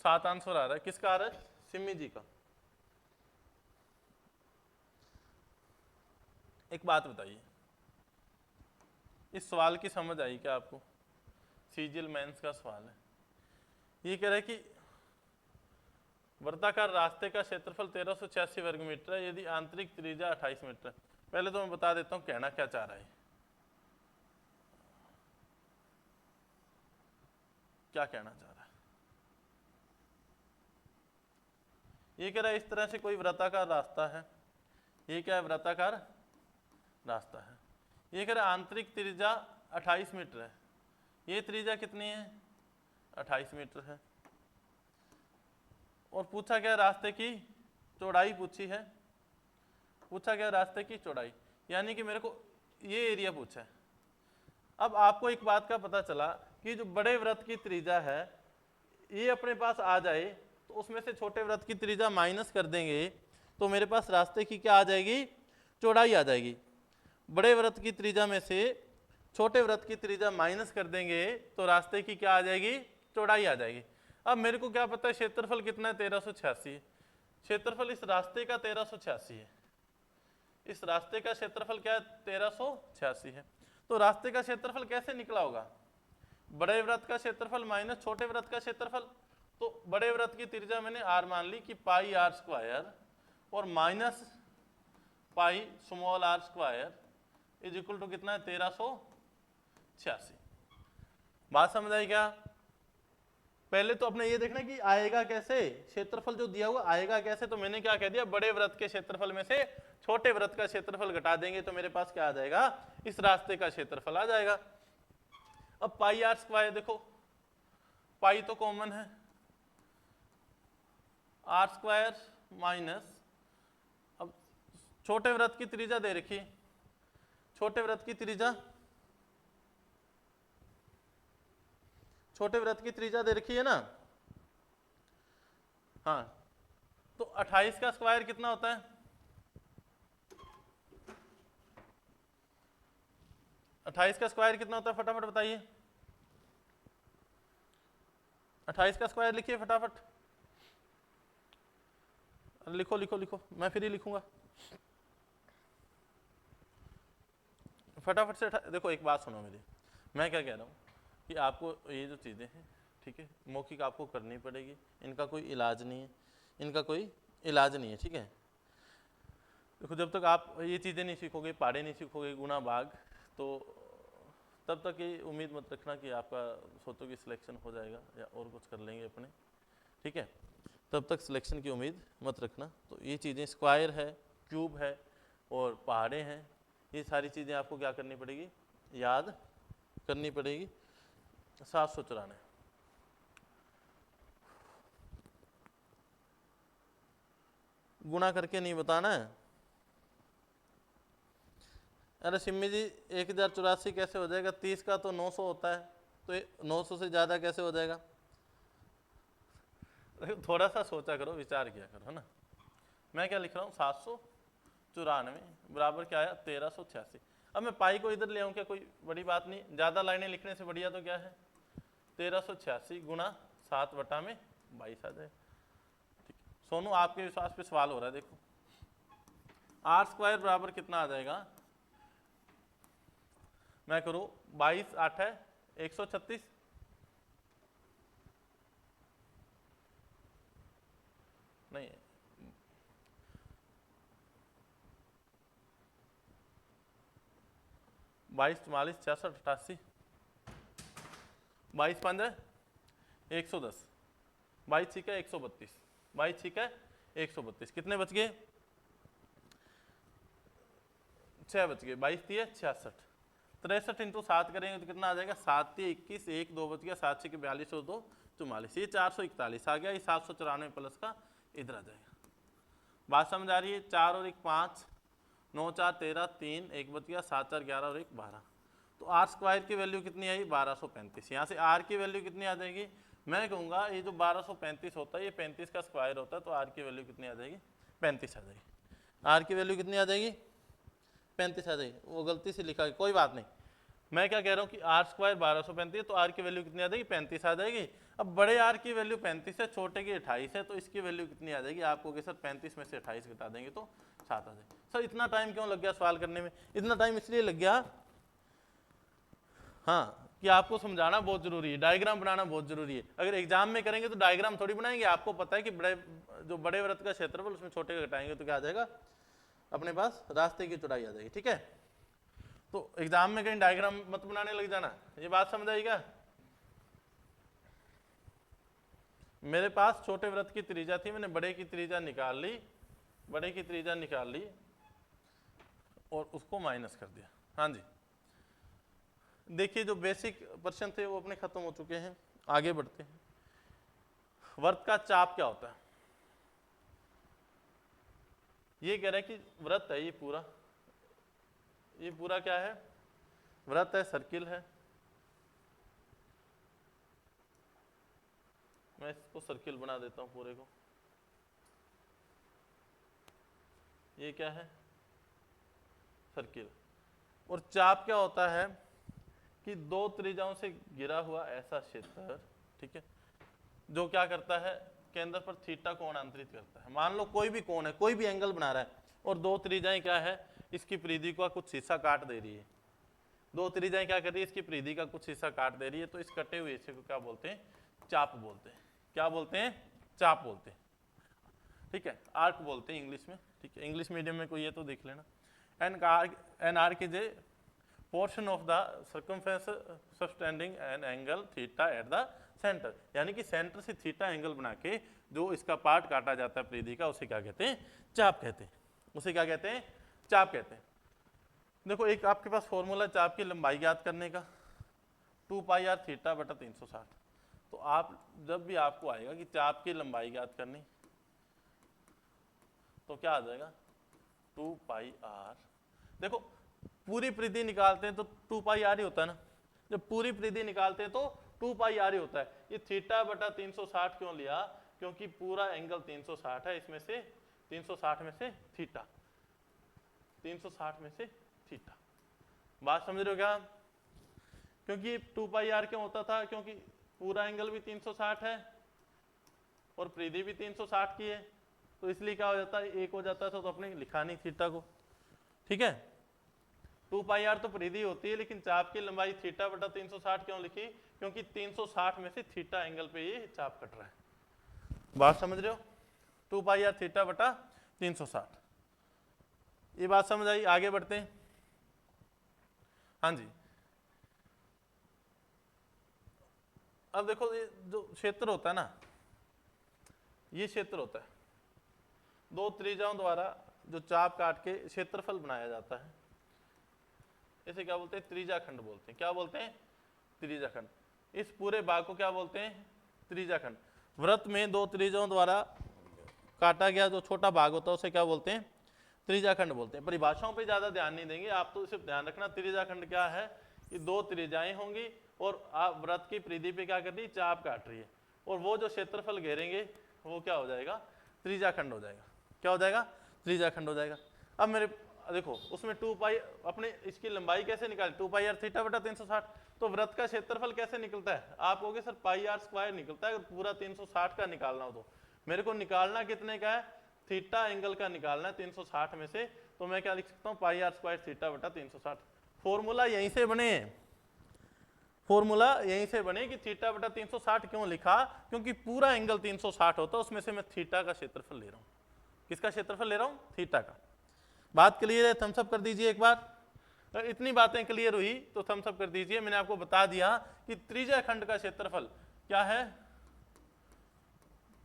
7 आंसर आ रहा है, किसका आ रहा है, सिमी जी का। एक बात बताइए, इस सवाल की समझ आई क्या आपको? सीजीएल मेंस का सवाल है, ये कह रहा है कि वर्ताकार रास्ते का क्षेत्रफल 1386 वर्ग मीटर है, यदि आंतरिक त्रिज्या 28 मीटर है। पहले तो मैं बता देता हूं कहना क्या चाह रहा है, क्या कहना चाह रहा है। ये कह रहा है इस तरह से कोई वृत्ताकार रास्ता है, ये क्या है, वृत्ताकार रास्ता है, ये कह रहा है आंतरिक त्रिज्या 28 मीटर है, ये त्रिज्या कितनी है, 28 मीटर है, और पूछा क्या, रास्ते की चौड़ाई पूछी है, पूछा क्या रास्ते की चौड़ाई, यानी कि मेरे को ये एरिया पूछा है। अब आपको एक बात का पता चला कि जो बड़े वृत्त की त्रिज्या है ये अपने पास आ जाए, तो उसमें से छोटे वृत्त की त्रिज्या माइनस कर देंगे, तो मेरे पास रास्ते की क्या आ जाएगी, चौड़ाई आ जाएगी। बड़े वृत्त की त्रिज्या में से छोटे वृत्त की त्रिज्या माइनस कर देंगे तो रास्ते की क्या आ जाएगी, चौड़ाई आ जाएगी। अब मेरे को क्या पता है क्षेत्रफल कितना है, 1386। क्षेत्रफल इस रास्ते का 1386 है, इस रास्ते का क्षेत्रफल क्या है, 1386 है। तो रास्ते का क्षेत्रफल कैसे निकला होगा, बड़े वृत्त का क्षेत्रफल माइनस छोटे वृत्त का क्षेत्रफल। तो बड़े वृत्त की त्रिज्या मैंने आर मान ली कि पाई आर स्क्वायर, और minus pi small r square is equal to कितना है, 1386। बात समझ आई क्या? पहले तो अपने ये देखना कि आएगा कैसे, क्षेत्रफल जो दिया हुआ आएगा कैसे। तो मैंने क्या कह दिया, बड़े वृत्त के क्षेत्रफल में से छोटे वृत्त का क्षेत्रफल घटा देंगे तो मेरे पास क्या आ जाएगा, इस रास्ते का क्षेत्रफल आ जाएगा। अब पाई आर स्क्वायर देखो, पाई तो कॉमन है, आर स्क्वायर माइनस, अब छोटे वृत्त की त्रिज्या दे रखी है, छोटे वृत्त की त्रिज्या, छोटे वृत्त की त्रिज्या दे रखी है ना। हाँ, तो 28 का स्क्वायर कितना होता है, 28 का स्क्वायर कितना होता है, फटाफट बताइए। 28 का स्क्वायर लिखिए फटाफट, लिखो लिखो लिखो, मैं फिर ही लिखूंगा फटाफट से। देखो एक बात सुनो मेरी, मैं क्या कह रहा हूँ कि आपको ये जो चीज़ें हैं, ठीक है, मौखिक आपको करनी पड़ेगी, इनका कोई इलाज नहीं है, इनका कोई इलाज नहीं है, ठीक है। देखो जब तक आप ये चीज़ें नहीं सीखोगे, पहाड़े नहीं सीखोगे, गुना भाग, तो तब तक ये उम्मीद मत रखना कि आपका सोचो कि सिलेक्शन हो जाएगा या और कुछ कर लेंगे अपने, ठीक है। तब तक सिलेक्शन की उम्मीद मत रखना। तो ये चीज़ें स्क्वायर है, क्यूब है और पहाड़े हैं, ये सारी चीज़ें आपको क्या करनी पड़ेगी, याद करनी पड़ेगी। 794 गुणा करके नहीं बताना है। अरे सिम्मी जी 1084 कैसे हो जाएगा, 30 का तो 900 होता है, तो 900 से ज़्यादा कैसे हो जाएगा। थोड़ा सा सोचा करो, विचार किया करो, है ना। मैं क्या लिख रहा हूँ, 794 बराबर क्या आया, 1386। अब मैं पाई को इधर ले आऊँ क्या, कोई बड़ी बात नहीं, ज़्यादा लाइनें लिखने से बढ़िया तो क्या है, 1386 गुणा 7/22 आ जाए। ठीक है सोनू, आपके विश्वास पे सवाल हो रहा है, देखो आर स्क्वायर बराबर कितना आ जाएगा, मैं करूँ 22 8 है 136, नहीं 22 44 66 88, 22 5 है 110, 22 6 है 132, 22 6 है 132, कितने बच गए, 6 बच गए, 22 3 है 66, 63 इंटू 7 करेंगे तो कितना आ जाएगा, 7 3 21, 1 2 बच गया, 7 6 42 और 2 44, ये 441 आ गया, ये 794 प्लस का इधर आ जाएगा। बात समझ आ रही है, 4 और 1 5, 9 4 13, 3 1 बच गया, 7 4 11 और 1 12। तो आर स्क्वायर की वैल्यू कितनी आई, 1235। यहाँ से आर की वैल्यू कितनी आ जाएगी, मैं कहूँगा ये जो 1235 होता है ये 35 का स्क्वायर होता है, तो आर की वैल्यू कितनी आ जाएगी, 35 आ जाएगी। आर की वैल्यू कितनी आ जाएगी, 35 आ जाएगी। वो गलती से लिखा है, कोई बात नहीं। मैं क्या कह रहा हूँ कि आर स्क्वायर 1235 है, तो आर की वैल्यू कितनी आ जाएगी, 35 आ जाएगी। अब बड़े आर की वैल्यू 35 है, छोटे की 28 है, तो इसकी वैल्यू कितनी आ जाएगी, आपको कि सर 35 में से 28 घटा देंगे तो 7 आ जाएगी। सर इतना टाइम क्यों लग गया सवाल करने में, इतना टाइम इसलिए लग गया, हाँ, कि आपको समझाना बहुत जरूरी है, डायग्राम बनाना बहुत जरूरी है। अगर एग्जाम में करेंगे तो डायग्राम थोड़ी बनाएंगे, आपको पता है कि जो बड़े वृत्त का क्षेत्रफल उसमें छोटे का घटाएंगे तो क्या आ जाएगा, अपने पास रास्ते की चौड़ाई आ जाएगी, ठीक है। तो एग्जाम में कहीं डायग्राम मत बनाने लग जाना, ये बात समझ आई क्या। मेरे पास छोटे वृत्त की त्रिज्या थी, मैंने बड़े की त्रिज्या निकाल ली, बड़े की त्रिज्या निकाल ली और उसको माइनस कर दिया। हाँ जी, देखिए जो बेसिक प्रश्न थे वो अपने खत्म हो चुके हैं, आगे बढ़ते हैं। वृत्त का चाप क्या होता है, ये कह रहा है कि वृत्त है ये पूरा क्या है, वृत्त है, सर्किल है, मैं इसको सर्किल बना देता हूं पूरे को, ये क्या है, सर्किल। और चाप क्या होता है कि दो त्रिज्याओं से घिरा हुआ ऐसा क्षेत्र, ठीक है, जो क्या करता है, केंद्र पर थीटा कोण अंतरित करता है। मान लो कोई भी कोण है, कोई भी एंगल बना रहा है और दो त्रिज्याएं क्या है, इसकी परिधि का कुछ हिस्सा काट दे रही है, दो त्रिज्याएं क्या कर रही है, इसकी परिधि का कुछ हिस्सा काट दे रही है, तो इस कटे हुए हिस्से को क्या बोलते हैं, चाप बोलते हैं। क्या बोलते हैं, चाप बोलते हैं, ठीक है, आर्क बोलते हैं इंग्लिश में, ठीक है, इंग्लिश मीडियम में कोई है तो देख लेना। An arc is a portion of the circumference subtending an angle theta at the centre, यानी कि सेंटर से थीटा एंगल बना के जो इसका पार्ट काटा जाता है परिधि का, उसे क्या कहते हैं? चाप कहते हैं। उसे क्या कहते हैं? चाप कहते हैं। देखो एक आपके पास फॉर्मूला चाप की लंबाई ज्ञात करने का, 2 पाई आर थीटा बटा 360। तो आप जब भी आपको आएगा कि चाप की लंबाई ज्ञात करनी, तो क्या आ जाएगा? 2 पाई आर। देखो पूरी परिधि निकालते हैं तो 2 पाई आर ही होता है ना, जब पूरी परिधि निकालते हैं तो 2 पाई आर ही होता है। ये थीटा बटा 360 क्यों लिया? क्योंकि पूरा एंगल 360 है, इसमें से 360 में से थीटा, 360 में से थीटा। बात समझ रहे हो क्या? क्योंकि 2 पाई आर क्यों होता था? क्योंकि पूरा एंगल भी 360 है और परिधि भी 360 की है, तो इसलिए क्या हो जाता है? एक हो जाता था, तो अपने लिखा नहीं थीटा को। ठीक है, 2 पाई आर तो परिधि होती है, लेकिन चाप की लंबाई थीटा बटा 360 क्यों लिखी? क्योंकि 360 में से थीटा एंगल पे ये चाप कट रहा है। बात समझ रहे हो? 2 पाई आर थीटा बटा 360, ये बात समझ आई? आगे बढ़ते हैं। हाँ जी, अब देखो ये जो क्षेत्र होता है ना, ये क्षेत्र होता है, दो त्रिज्याओं द्वारा जो चाप काट के क्षेत्रफल बनाया जाता है, इसे क्या बोलते हैं? त्रिज्याखंड बोलते हैं। क्या बोलते हैं? त्रिज्याखंड। इस पूरे भाग को क्या बोलते हैं? त्रिज्याखंड। वृत्त में दो त्रिज्याओं द्वारा काटा गया जो छोटा भाग होता है उसे क्या बोलते हैं? त्रिज्याखंड बोलते हैं। परिभाषाओं पे ज्यादा ध्यान नहीं देंगे, आप तो सिर्फ ध्यान रखना त्रिज्याखंड क्या है कि दो त्रिज्याएं होंगी और आप वृत्त की परिधि पे क्या कर रही है? चाप काट रही है, और वो जो क्षेत्रफल घेरेंगे वो क्या हो जाएगा? त्रिज्याखंड हो जाएगा। क्या हो जाएगा? त्रिज्याखंड हो जाएगा। अब मेरे देखो उसमें 2 पाई, अपने इसकी लंबाई कैसे निकाली? 2 पाई आर थीटा बटा 360। तो वृत्त का क्षेत्रफल कैसे निकलता है? आप कहोगे सर पाई आर स्क्वायर निकलता है, अगर पूरा 360 का निकालना हो तो। मेरे को निकालना कितने का है? थीटा एंगल का निकालना है 360 में से, तो मैं क्या लिख सकता हूँ? पाई आर स्क्वायर थीटा बटा 360। फॉर्मूला यहीं से बने, फॉर्मूला यहीं से बने कि थीटा बटा 360 क्यों लिखा? क्योंकि पूरा एंगल 360 होता है, उसमें से मैं थीटा का क्षेत्रफल ले रहा हूँ। किसका क्षेत्रफल ले रहा हूँ? थीटा का। बात क्लियर है? थम्स अप कर दीजिए एक बार। अगर इतनी बातें क्लियर हुई तो थम्स अप कर दीजिए। मैंने आपको बता दिया कि त्रिज्याखंड का क्षेत्रफल क्या है?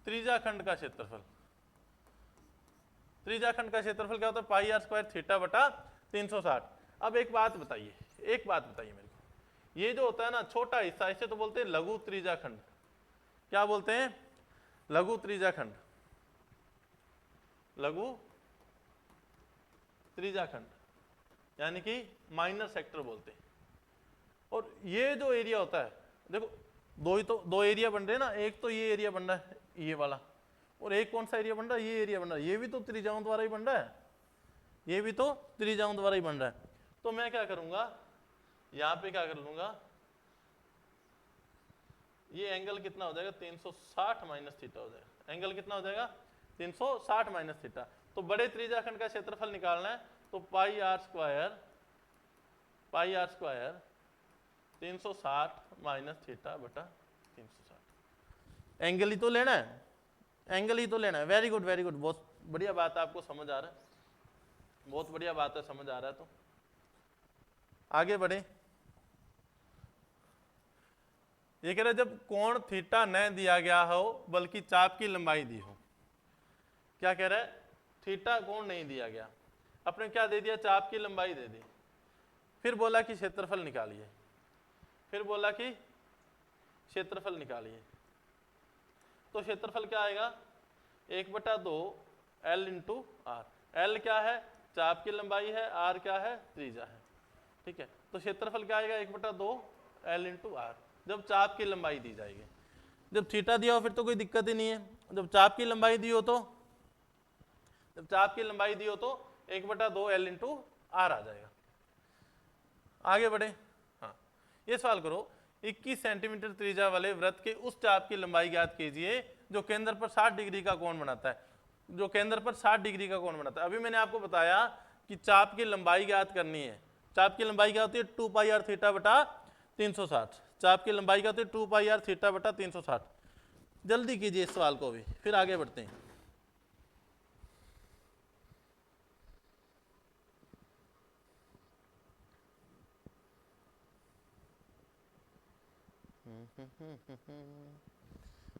त्रिज्याखंड का क्षेत्रफल, त्रिज्याखंड का क्षेत्रफल क्या होता है? पाई आर स्क्वायर थीटा बटा 360। अब एक बात बताइए, एक बात बताइए मेरे को, ये जो होता है ना छोटा हिस्सा, इसे तो बोलते हैं लघु त्रिज्याखंड। क्या बोलते हैं? लघु त्रिज्याखंड, लघु त्रिज्याखंड, यानी कि माइनर सेक्टर बोलते हैं। और ये जो एरिया होता है, देखो दो एरिया बन रहे हैं ना, एक तो ये एरिया बन रहा है ये वाला, और एक कौन सा एरिया बन रहा है? ये एरिया बन रहा है। ये भी तो त्रिज्याओं द्वारा ही बन रहा है, ये भी तो त्रिज्याओं द्वारा ही बन रहा है। तो मैं क्या करूंगा, यहां पे क्या कर लूंगा, ये एंगल कितना हो जाएगा? 360 माइनस थीटा हो जाएगा। एंगल कितना हो जाएगा? 360 माइनस थीटा। तो बड़े त्रिज्याखंड का क्षेत्रफल निकालना है, तो पाई आर स्क्वायर 360 माइनस थीटा बटा 360। एंगल ही तो लेना है, एंगल ही तो लेना है। वेरी गुड, वेरी गुड, बहुत बढ़िया बात है, आपको समझ आ रहा है, बहुत बढ़िया बात है, समझ आ रहा है। तो आगे बढ़े। ये कह रहे जब कोण थीटा न दिया गया हो बल्कि चाप की लंबाई दी हो। क्या कह रहा है? थीटा कोण नहीं दिया गया, अपने क्या दे दिया? चाप की लंबाई दे दी। फिर बोला कि क्षेत्रफल निकालिए, फिर बोला कि क्षेत्रफल निकालिए। तो क्षेत्रफल क्या आएगा? 1/2 L इंटू आर। एल क्या है? चाप की लंबाई है, आर क्या है? त्रिज्या है। ठीक है, तो क्षेत्रफल क्या आएगा? 1/2 L इंटू आर, जब चाप की लंबाई दी जाएगी। जब थीटा दिया हो फिर तो कोई दिक्कत ही नहीं है, जब चाप की लंबाई दी हो तो, जब चाप की लंबाई दी हो तो 1/2 L इंटू आर आ जाएगा। आगे बढ़े। हाँ, ये सवाल करो, 21 सेंटीमीटर त्रिज्या वाले वृत्त के उस चाप की लंबाई ज्ञात कीजिए जो केंद्र पर 60 डिग्री का कोण बनाता है। जो केंद्र पर 60 डिग्री का कोण बनाता है। अभी मैंने आपको बताया कि चाप की लंबाई ज्ञात करनी है। चाप की लंबाई क्या होती है? 2 पाई आर थीटा बटा 360। चाप की लंबाई क्या होती है? 2 पाई आर थीटा बटा 360। जल्दी कीजिए इस सवाल को भी, फिर आगे बढ़ते हैं।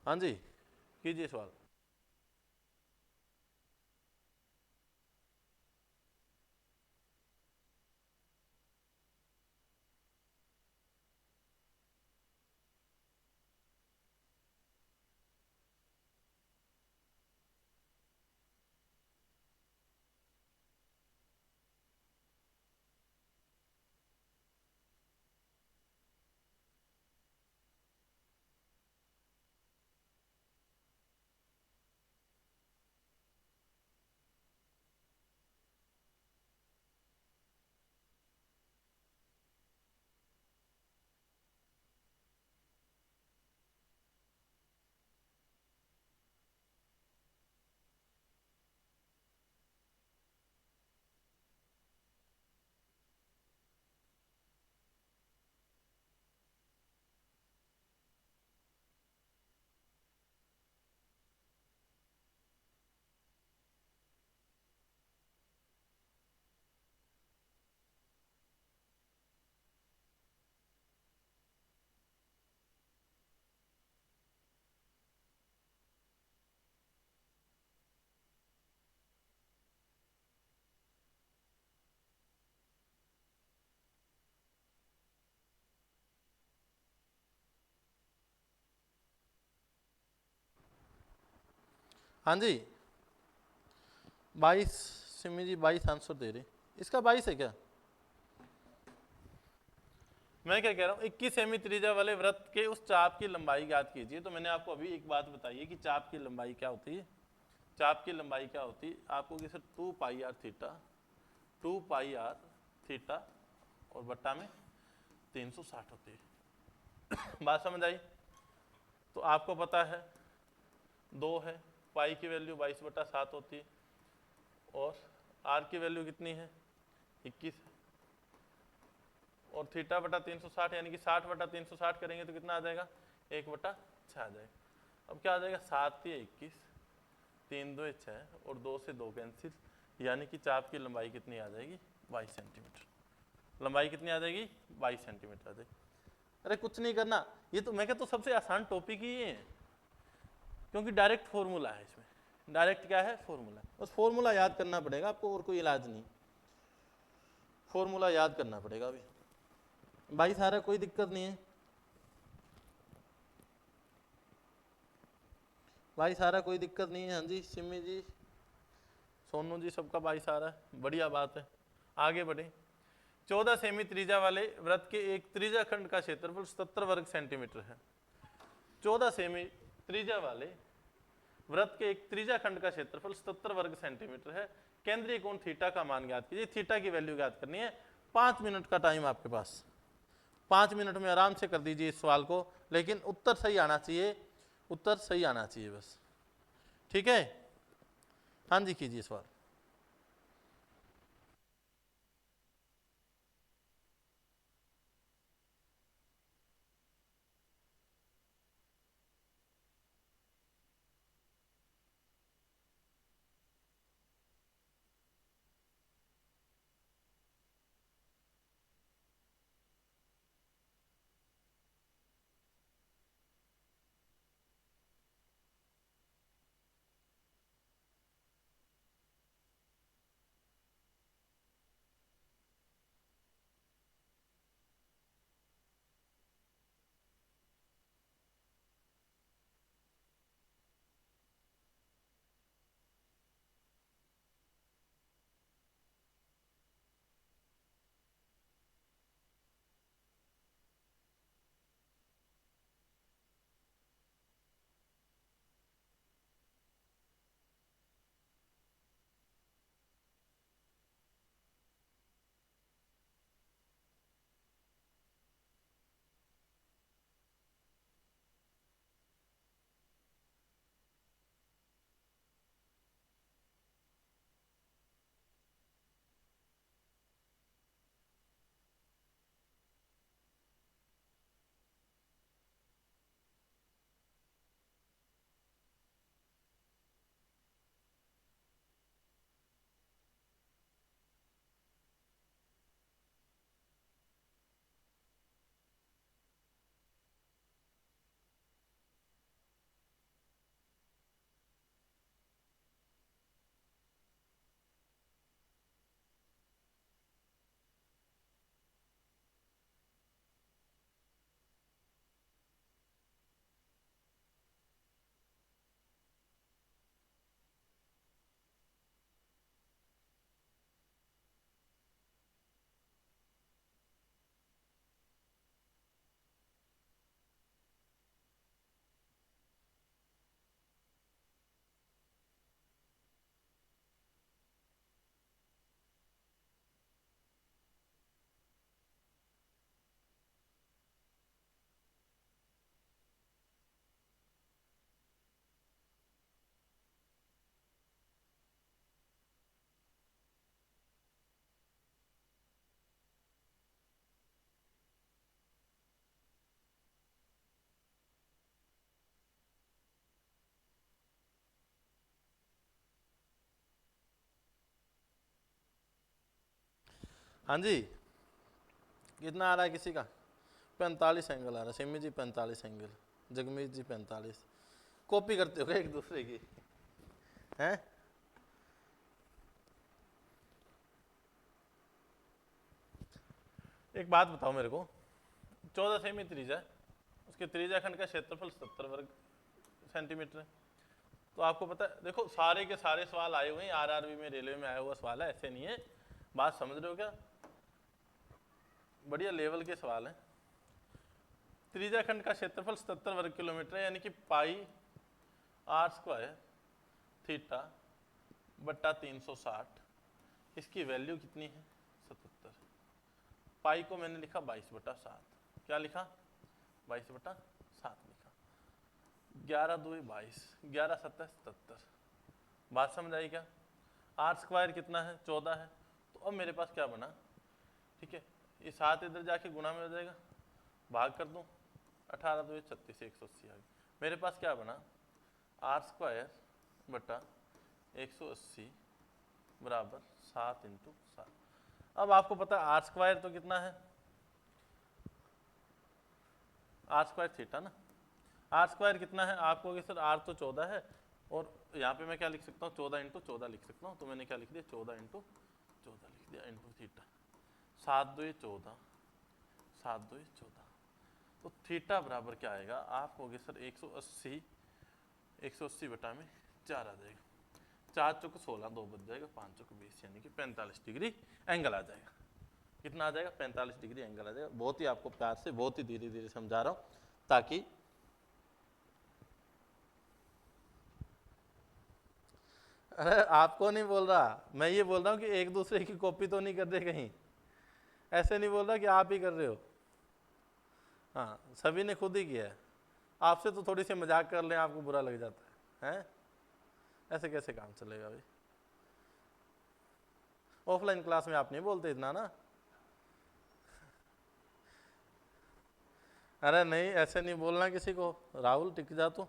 हाँ जी, कीजिए सवाल। हाँ जी, 22, सिमी जी 22 आंसर दे रहे, इसका 22 है क्या? मैं क्या कह रहा हूँ, 21 सेमी त्रिज्या वाले वृत्त के उस चाप की लंबाई ज्ञात कीजिए। तो मैंने आपको अभी एक बात बताई है कि चाप की लंबाई क्या होती है। चाप की लंबाई क्या होती है आपको, कि sir 2 pi r theta, 2 pi r theta और बट्टा में 360 होती है। बात समझ आई? तो आपको पता है 2 है, पाई की वैल्यू 22/7 होती है और आर की वैल्यू कितनी है 21 और थीटा बटा 360 यानी कि 60/360 करेंगे तो कितना आ जाएगा 1/6 आ जाएगा। अब क्या आ जाएगा 7 या 21, 3 2 6 और 2 से 2 कैंसिल, यानी कि चाप की लंबाई कितनी आ जाएगी 22 सेंटीमीटर। लंबाई कितनी आ जाएगी 22 सेंटीमीटर आ जाएगी। अरे कुछ नहीं करना, ये तो मैं कहता हूँ सबसे आसान टॉपिक ही है, क्योंकि डायरेक्ट फॉर्मूला है इसमें। डायरेक्ट क्या है फॉर्मूला, बस फॉर्मूला याद करना पड़ेगा आपको और कोई इलाज नहीं, फॉर्मूला याद करना पड़ेगा अभी। भाई सारा कोई दिक्कत नहीं है भाई, सारा कोई दिक्कत नहीं है। हाँ जी सिमी जी, सोनू जी, सबका भाई सारा है, बढ़िया बात है। आगे बढ़े। 14 सेमी त्रिज्या वाले वृत्त के एक त्रिज्या खंड का क्षेत्रफल 77 वर्ग सेंटीमीटर है। 14 सेमी त्रिज्या वाले वृत्त के एक त्रिज्या खंड का क्षेत्रफल 77 वर्ग सेंटीमीटर है। केंद्रीय कोण थीटा का मान ज्ञात कीजिए। थीटा की वैल्यू ज्ञात करनी है। 5 मिनट का टाइम आपके पास, 5 मिनट में आराम से कर दीजिए इस सवाल को, लेकिन उत्तर सही आना चाहिए, उत्तर सही आना चाहिए बस। ठीक है, हाँ जी कीजिए सवाल। हाँ जी, कितना आ रहा है किसी का? 45 एंगल आ रहा है। सिमी जी 45 एंगल, जगमीत जी 45। कॉपी करते हो क्या एक दूसरे की? हैं? एक बात बताओ मेरे को, 14 सेमी त्रिज्या है, उसके त्रिज्या खंड का क्षेत्रफल 77 वर्ग सेंटीमीटर है। तो आपको पता है, देखो सारे के सारे सवाल आए हुए हैं, आरआरबी में, रेलवे में आया हुआ सवाल है, ऐसे नहीं है। बात समझ रहे हो क्या? बढ़िया लेवल के सवाल हैं। त्रिज्या खंड का क्षेत्रफल 77 वर्ग किलोमीटर है, यानी कि पाई आर स्क्वायर थीटा बट्टा 360। इसकी वैल्यू कितनी है? 77। पाई को मैंने लिखा 22/7। क्या लिखा? 22/7 लिखा। 11 2 22, 11 7 77। बात समझ आई क्या? आर स्क्वायर कितना है? 14 है। तो अब मेरे पास क्या बना? ठीक है, ये 7 इधर जाके गुणा में हो जाएगा, भाग कर दूं, 18 2 36, 180 आ गई। मेरे पास क्या बना? आर स्क्वायर बटा 180 बराबर 7 × 7। अब आपको पता है आर स्क्वायर तो कितना है? आर स्क्वायर थीटा ना। आर स्क्वायर कितना है? आपको कि सर आर तो 14 है, और यहाँ पे मैं क्या लिख सकता हूँ? 14 × 14 लिख सकता हूँ। तो मैंने क्या लिख दिया? 14 × 14 लिख दिया, इंटू थीटा। 7 2 14, 7 2 14। तो थीटा बराबर क्या आएगा? आप कहोगे सर 180, 180 बटा में 4 आ जाएगा। 4 चौक 16, 2 बच जाएगा, 5 चौक 20, यानी कि 45 डिग्री एंगल आ जाएगा। कितना आ जाएगा? 45 डिग्री एंगल आ जाएगा। बहुत ही आपको प्यार से, बहुत ही धीरे धीरे समझा रहा हूँ, ताकि अरे आपको नहीं बोल रहा, मैं ये बोल रहा हूँ कि एक दूसरे की कॉपी तो नहीं कर रहे कहीं। ऐसे नहीं बोल रहा कि आप ही कर रहे हो। हाँ, सभी ने खुद ही किया है। आपसे तो थोड़ी सी मजाक कर लें, आपको बुरा लग जाता है, हैं? ऐसे कैसे काम चलेगा भाई? ऑफलाइन क्लास में आप नहीं बोलते इतना ना। अरे नहीं, ऐसे नहीं बोलना किसी को। राहुल टिक जा तू।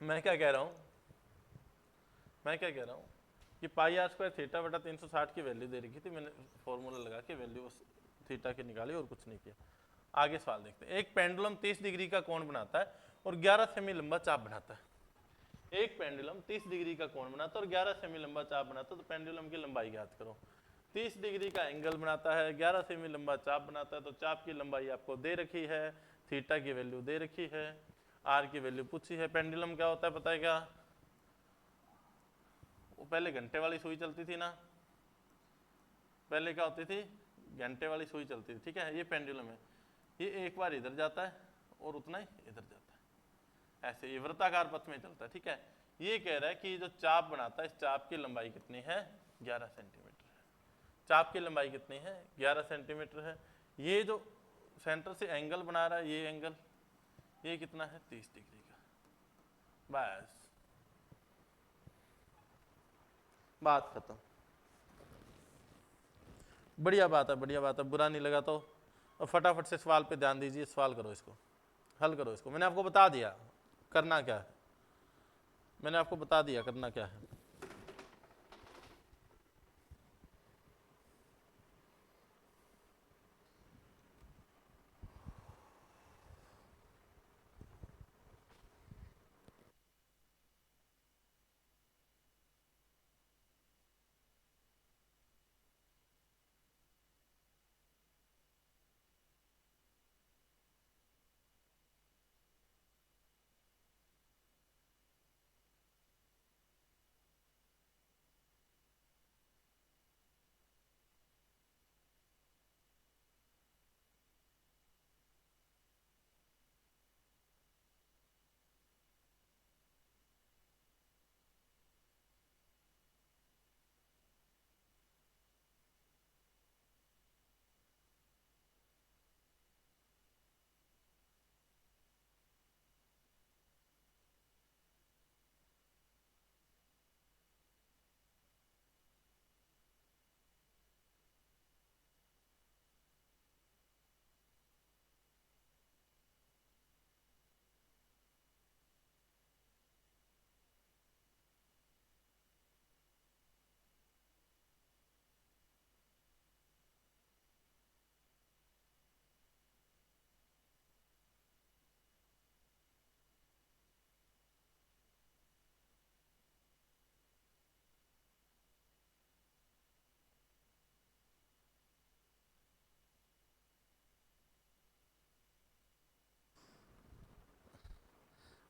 मैं क्या कह रहा हूँ? मैं क्या कह रहा हूँ कि पाई आर स्क्वायर थीटा बटा 360 की वैल्यू दे रखी थी, मैंने फॉर्मूला लगा के वैल्यू थीटा की निकाली और कुछ नहीं किया। आगे सवाल देखते हैं। एक पेंडुलम 30 डिग्री का कोण बनाता है और 11 सेमी लंबा चाप बनाता है। एक पेंडुलम 30 डिग्री का कोण बनाता है और 11 सेमी लंबा चाप बनाता है, तो पेंडुलम की लंबाई ज्ञात करो। 30 डिग्री का एंगल बनाता है, 11 सेमी लंबा चाप बनाता है, तो चाप की लंबाई आपको दे रखी है, थीटा की वैल्यू दे रखी है, आर की वैल्यू पूछी है। पेंडुलम क्या होता है पता है क्या? वो पहले घंटे वाली सुई चलती थी ना, पहले क्या होती थी? घंटे वाली सुई चलती थी, ठीक है। ये पेंडुलम है, ये एक बार इधर जाता है और उतना ही इधर जाता है, ऐसे ये वृत्ताकार पथ में चलता है, ठीक है। ये कह रहा है कि जो चाप बनाता है, इस चाप की लंबाई कितनी है? 11 सेंटीमीटर है। चाप की लंबाई कितनी है? 11 सेंटीमीटर है। ये जो सेंटर से एंगल बना रहा है, ये एंगल, ये कितना है? 30 डिग्री का। बस बात खत्म। बढ़िया बात है, बढ़िया बात है, बुरा नहीं लगा तो फटाफट से सवाल पे ध्यान दीजिए। सवाल करो, इसको हल करो। इसको मैंने आपको बता दिया करना क्या है, मैंने आपको बता दिया करना क्या है।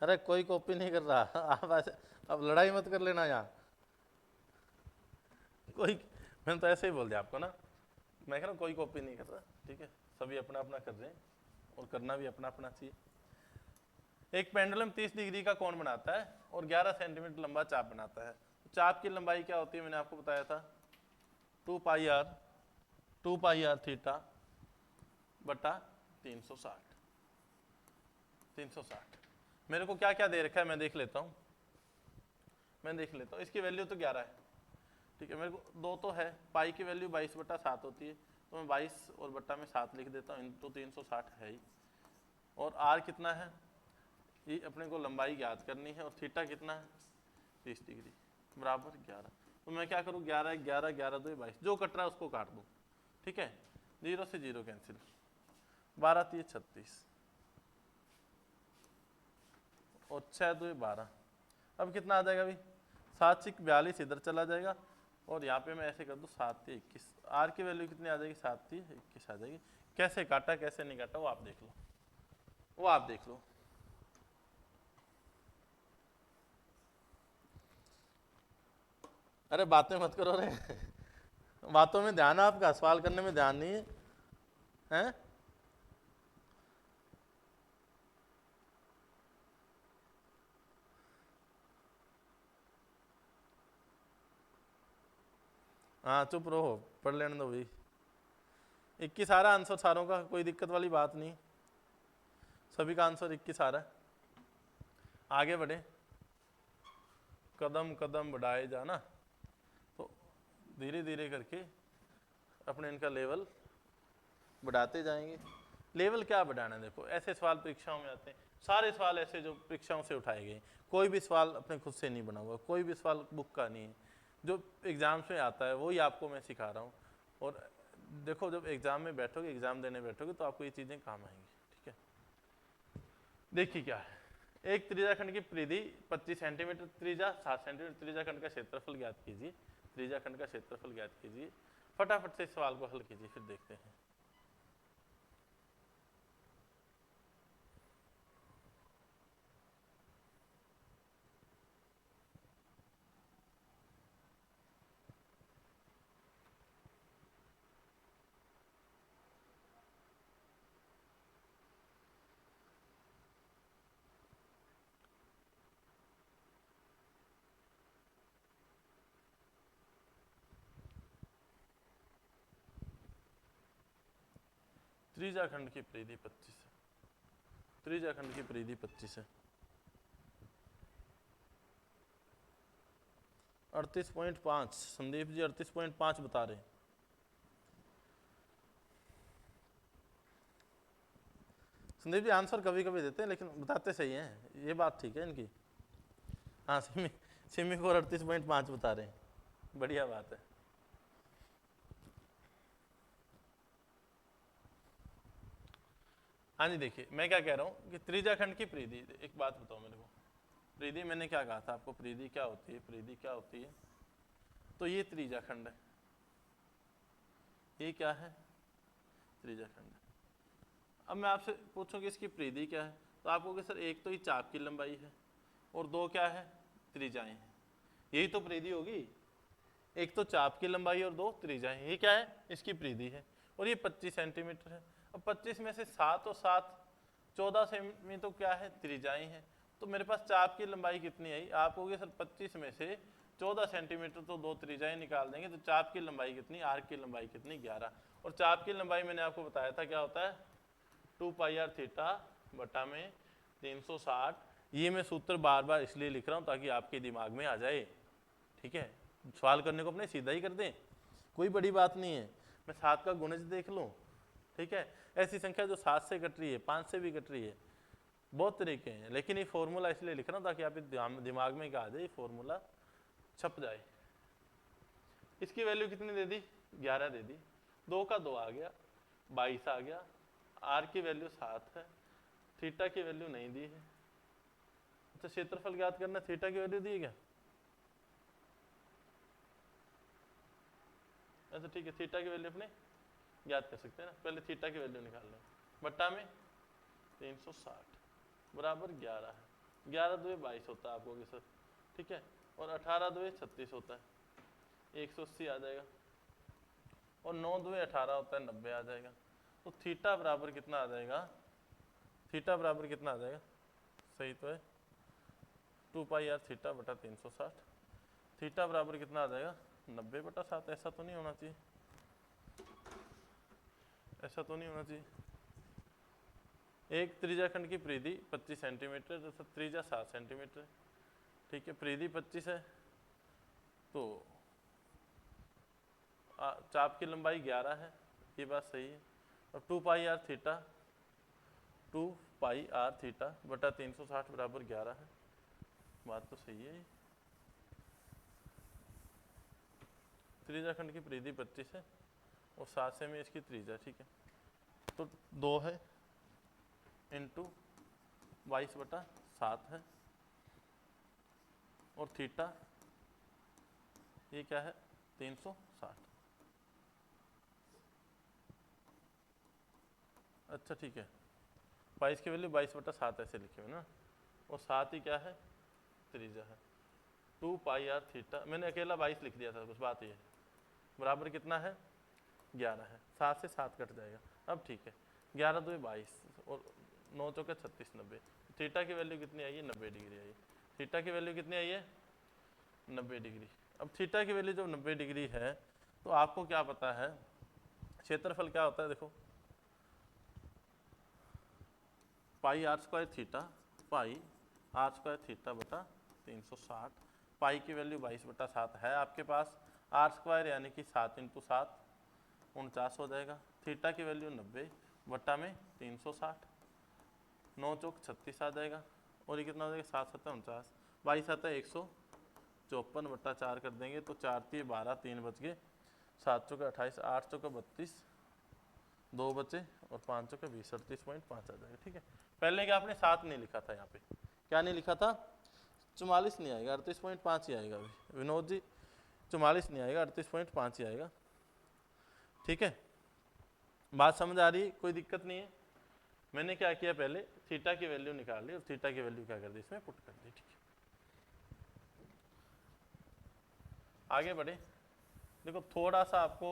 अरे कोई कॉपी नहीं कर रहा, आप ऐसे अब लड़ाई मत कर लेना यहाँ कोई। मैंने तो ऐसे ही बोल दिया आपको ना, मैं कह रहा हूँ कोई कॉपी नहीं कर रहा, ठीक है, सभी अपना अपना कर रहे हैं और करना भी अपना अपना चाहिए। एक पेंडुलम 30 डिग्री का कोण बनाता है और 11 सेंटीमीटर लंबा चाप बनाता है। चाप की लंबाई क्या होती है, मैंने आपको बताया था 2 पाई आर थीटा बटा 360। मेरे को क्या क्या दे रखा है मैं देख लेता हूँ, इसकी वैल्यू तो 11 है, ठीक है। मेरे को 2 तो है, पाई की वैल्यू 22/7 होती है, तो मैं 22 और बट्टा में 7 लिख देता हूँ, इंटू 360 है ही। और आर कितना है, ये अपने को लंबाई ज्ञात करनी है, और थीटा कितना है 30 डिग्री बराबर 11। तो मैं क्या करूँ, 11 11 11 2 22, जो कट रहा है उसको काट दूँ, ठीक है, 0 से 0 कैंसिल, 12 3 36 और 6 2 12। अब कितना आ जाएगा भाई, 7 6 42 इधर चला जाएगा, और यहाँ पे मैं ऐसे कर दूँ 7 3 21। आर की वैल्यू कितनी आ जाएगी, 7 3 21 आ जाएगी। कैसे काटा कैसे नहीं काटा वो आप देख लो, अरे बातें मत करो रे बातों में ध्यान है आपका, सवाल करने में ध्यान नहीं है, हैं? हाँ चुप रहो, पढ़ लेने दो भाई। 21 आ रहा आंसर सारों का, कोई दिक्कत वाली बात नहीं, सभी का आंसर 21 आ रहा है। आगे बढ़े, कदम कदम बढ़ाए जाना, तो धीरे धीरे करके अपने इनका लेवल बढ़ाते जाएंगे। लेवल क्या बढ़ाना है, देखो ऐसे सवाल परीक्षाओं में आते हैं, सारे सवाल ऐसे जो परीक्षाओं से उठाए गए, कोई भी सवाल अपने खुद से नहीं बना हुआ, कोई भी सवाल बुक का नहीं है, जो एग्जाम्स में आता है वही आपको मैं सिखा रहा हूँ। और देखो जब एग्जाम में बैठोगे, एग्जाम देने बैठोगे, तो आपको ये चीज़ें काम आएंगी, ठीक है। देखिए क्या है, एक त्रिज्याखंड की परिधि 25 सेंटीमीटर, त्रिज्या 7 सेंटीमीटर, त्रिज्याखंड का क्षेत्रफल ज्ञात कीजिए, त्रिज्याखंड का क्षेत्रफल ज्ञात कीजिए। फटाफट से इस सवाल को हल कीजिए, फिर देखते हैं। त्रिज्याखंड की परिधि 25 है, त्रिज्याखंड की परिधि 25 है, 38.5। संदीप जी 38.5 बता रहे हैं। संदीप जी आंसर कभी कभी देते हैं लेकिन बताते सही हैं, ये बात ठीक है इनकी। हाँ सिमी को 38.5 बता रहे हैं, बढ़िया बात है। हाँ जी, देखिए मैं क्या कह रहा हूँ कि त्रिज्याखंड की परिधि, एक बात बताओ मेरे को, परिधि मैंने क्या कहा था आपको, परिधि क्या होती है, परिधि क्या होती है, तो ये त्रिज्याखंड है, ये क्या है, त्रिज्याखंड है। अब मैं आपसे पूछूं कि इसकी परिधि क्या है, तो आपको कि सर एक तो ये चाप की लंबाई है और 2 क्या है, त्रिज्याएं हैं, यही तो परिधि होगी, एक तो चाप की लंबाई और 2 त्रिज्याएं, ये क्या है, इसकी परिधि है, और ये 25 सेंटीमीटर है। अब 25 में से 7 और 7 14 सेमी तो क्या है, त्रिज्याएं हैं, तो मेरे पास चाप की लंबाई कितनी आई, आप कहोगे सर 25 में से 14 सेंटीमीटर तो 2 त्रिज्याएं निकाल देंगे, तो चाप की लंबाई कितनी, आर्क की लंबाई कितनी, 11। और चाप की लंबाई मैंने आपको बताया था क्या होता है, 2 पाई आर थीटा बटा में 360। ये मैं सूत्र बार बार इसलिए लिख रहा हूँ ताकि आपके दिमाग में आ जाए, ठीक है, सवाल करने को अपने सीधा ही कर दें, कोई बड़ी बात नहीं है। मैं 7 का गुणज देख लूँ, ठीक है, ऐसी संख्या जो 7 से कट रही है, 5 से भी कट रही है, बहुत तरीके हैं, लेकिन ये फॉर्मूला इसलिए लिख रहा हूँ ताकि आप दिमाग में क्या आ जाए, फॉर्मूला छप जाए। इसकी वैल्यू कितनी दे दी, 11 दे दी, 2 का 2 आ गया, 22 आ गया, आर की वैल्यू 7 है, थीटा की वैल्यू नहीं दी है। अच्छा क्षेत्रफल ज्ञात करना, थीटा की वैल्यू दी है क्या, अच्छा ठीक है, थीटा की वैल्यू अपने ज्ञात कर सकते हैं ना, पहले थीटा की वैल्यू निकाल लें, बट्टा में 360 बराबर 11 है। 11 दुए 22 होता है, आप कहोगे सर ठीक है, और 18 दुए 36 होता है, 180 आ जाएगा, और 9 दुए 18 होता है, 90 आ जाएगा। तो थीटा बराबर कितना आ जाएगा, थीटा बराबर कितना आ जाएगा, सही तो है 2 पाई r थीटा बटा 360, थीटा बराबर कितना आ जाएगा 90/7। ऐसा तो नहीं होना चाहिए, ऐसा तो नहीं होना चाहिए। एक त्रिज्याखंड की परिधि 25 सेंटीमीटर तथा त्रिज्या 7 सेंटीमीटर, ठीक है, परिधि 25 है तो चाप की लंबाई 11 है, ये बात सही है। और 2 पाई r थीटा, 2 पाई r थीटा बटा 360 बराबर 11 है, बात तो सही है। त्रिज्याखंड की परिधि 25 है और 7 सेमी इसकी त्रिज्या, ठीक है, तो 2 है इंटू 22/7 है, और थीटा ये क्या है 360। अच्छा ठीक है, 22 की वैल्यू 22/7 ऐसे लिखे हुए ना, और 7 ही क्या है त्रिज्या है। 2 पाई r थीटा, मैंने अकेला 22 लिख दिया था, बस बात ये है, बराबर कितना है 11 है, 7 से 7 कट जाएगा। अब ठीक है, 11 दुए 22 और 9 चौके 36, 90। थीटा की वैल्यू कितनी आई है 90 डिग्री आई है, थीटा की वैल्यू कितनी आई है 90 डिग्री। अब थीटा की वैल्यू जब 90 डिग्री है तो आपको क्या पता है क्षेत्रफल क्या होता है, देखो पाई r² थीटा, पाई r² थीटा बटा 360, पाई की वैल्यू 22/7 है आपके पास, r² यानी कि 7 × 7 49 हो जाएगा, थीटा की वैल्यू 90 बट्टा में 360, 9 चौक 36 आ जाएगा, और ये कितना हो जाएगा 7 7 49, 22 आता है 154/4 कर देंगे तो 4 3 12, 3 बच गए, 7 चौके 28, 8 चौके 32, 2 बचे और 5 चौके 20, 38.5 आ जाएगा, ठीक है। पहले क्या आपने 7 नहीं लिखा था, यहाँ पे क्या नहीं लिखा था, 44 नहीं आएगा, 38.5 ही आएगा विनोद जी, 44 नहीं आएगा, 38.5 ही आएगा, ठीक है। बात समझ आ रही है, कोई दिक्कत नहीं है। मैंने क्या किया, पहले थीटा की वैल्यू निकाल ली और थीटा की वैल्यू क्या कर दी इसमें पुट कर दी, ठीक है। आगे बढ़े, देखो थोड़ा सा आपको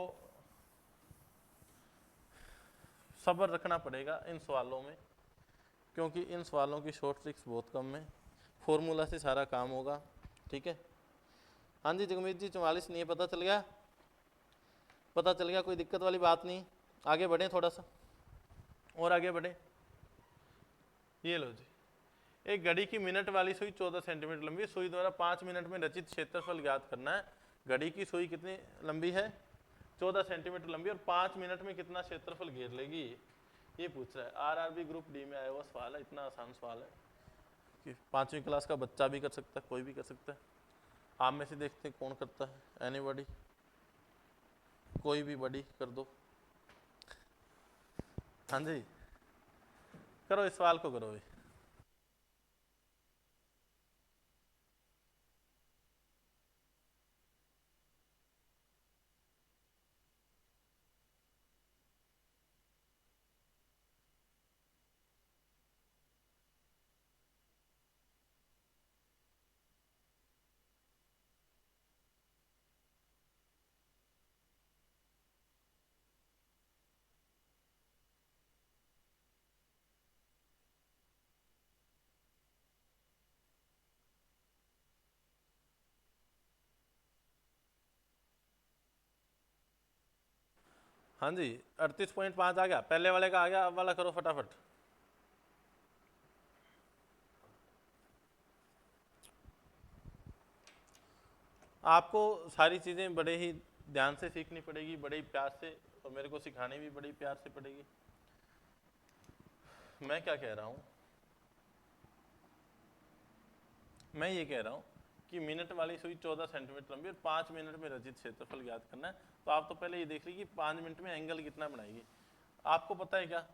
सब्र रखना पड़ेगा इन सवालों में, क्योंकि इन सवालों की शॉर्ट ट्रिक्स बहुत कम है, फॉर्मूला से सारा काम होगा, ठीक है। हाँ जी जगमीत जी 44 नहीं है, पता चल गया, पता चल गया, कोई दिक्कत वाली बात नहीं। आगे बढ़े थोड़ा सा और आगे बढ़े, ये लो जी, एक घड़ी की मिनट वाली सुई 14 सेंटीमीटर लंबी, सुई द्वारा 5 मिनट में रचित क्षेत्रफल ज्ञात करना है। घड़ी की सुई कितनी लंबी है 14 सेंटीमीटर लंबी, और 5 मिनट में कितना क्षेत्रफल घेर लेगी, ये पूछ रहा है। आरआरबी ग्रुप डी में आया हुआ सवाल है, इतना आसान सवाल है कि 5वीं क्लास का बच्चा भी कर सकता है, कोई भी कर सकता है। आप में से देखते हैं कौन करता है, एनीबॉडी, कोई भी बड़ी कर दो। हाँ जी करो, इस सवाल को करो भाई। हाँ जी 38.5 आ गया, पहले वाले का आ गया, अब वाला करो फटाफट। आपको सारी चीज़ें बड़े ही ध्यान से सीखनी पड़ेगी, बड़े ही प्यार से, और मेरे को सिखानी भी बड़े प्यार से पड़ेगी। मैं क्या कह रहा हूँ, मैं ये कह रहा हूँ कि मिनट वाली सुई 14 सेंटीमीटर लंबी और 5 मिनट में रचित क्षेत्रफल ज्ञात करना है। तो आप तो पहले ये देख लीजिए कि 5 मिनट में एंगल कितना बनाएगी। आपको पता है क्या,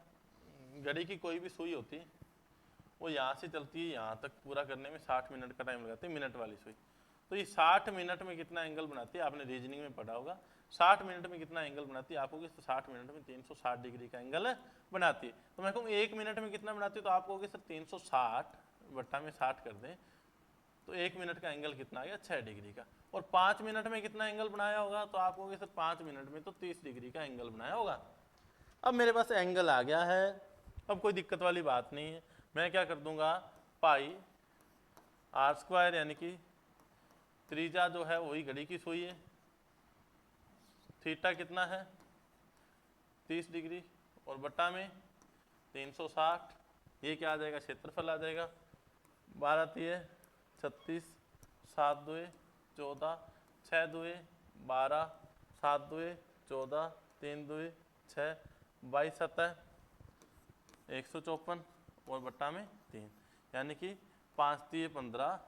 घड़ी की कोई भी सुई होती है वो यहाँ से चलती है यहाँ तक, पूरा करने में 60 मिनट का टाइम लगाती है मिनट वाली सुई। तो ये 60 मिनट में कितना एंगल बनाती है, आपने रीजनिंग में पढ़ा होगा। 60 मिनट में कितना एंगल बनाती है, आपको 60 मिनट में 360 डिग्री का एंगल बनाती है। तो मैं कहूँ 1 मिनट में कितना बनाती है, तो आप कहोगे सर 360 बट्टा में 60 कर दें तो 1 मिनट का एंगल कितना आ गया 6 डिग्री का। और 5 मिनट में कितना एंगल बनाया होगा, तो आप कहोगे सर 5 मिनट में तो 30 डिग्री का एंगल बनाया होगा। अब मेरे पास एंगल आ गया है, अब कोई दिक्कत वाली बात नहीं है। मैं क्या कर दूंगा, पाई r² यानी कि त्रिज्या जो है वही घड़ी की सुई है, थीटा कितना है 30 डिग्री, और बट्टा में 360, ये क्या आ जाएगा क्षेत्रफल आ जाएगा। 12 तिये 36, 7 दुए 14, 6 दुए 12, 7 दुए 14, 3 दुए 6, 22 सतह 154 और बट्टा में 3, यानी कि 5 तिये 15,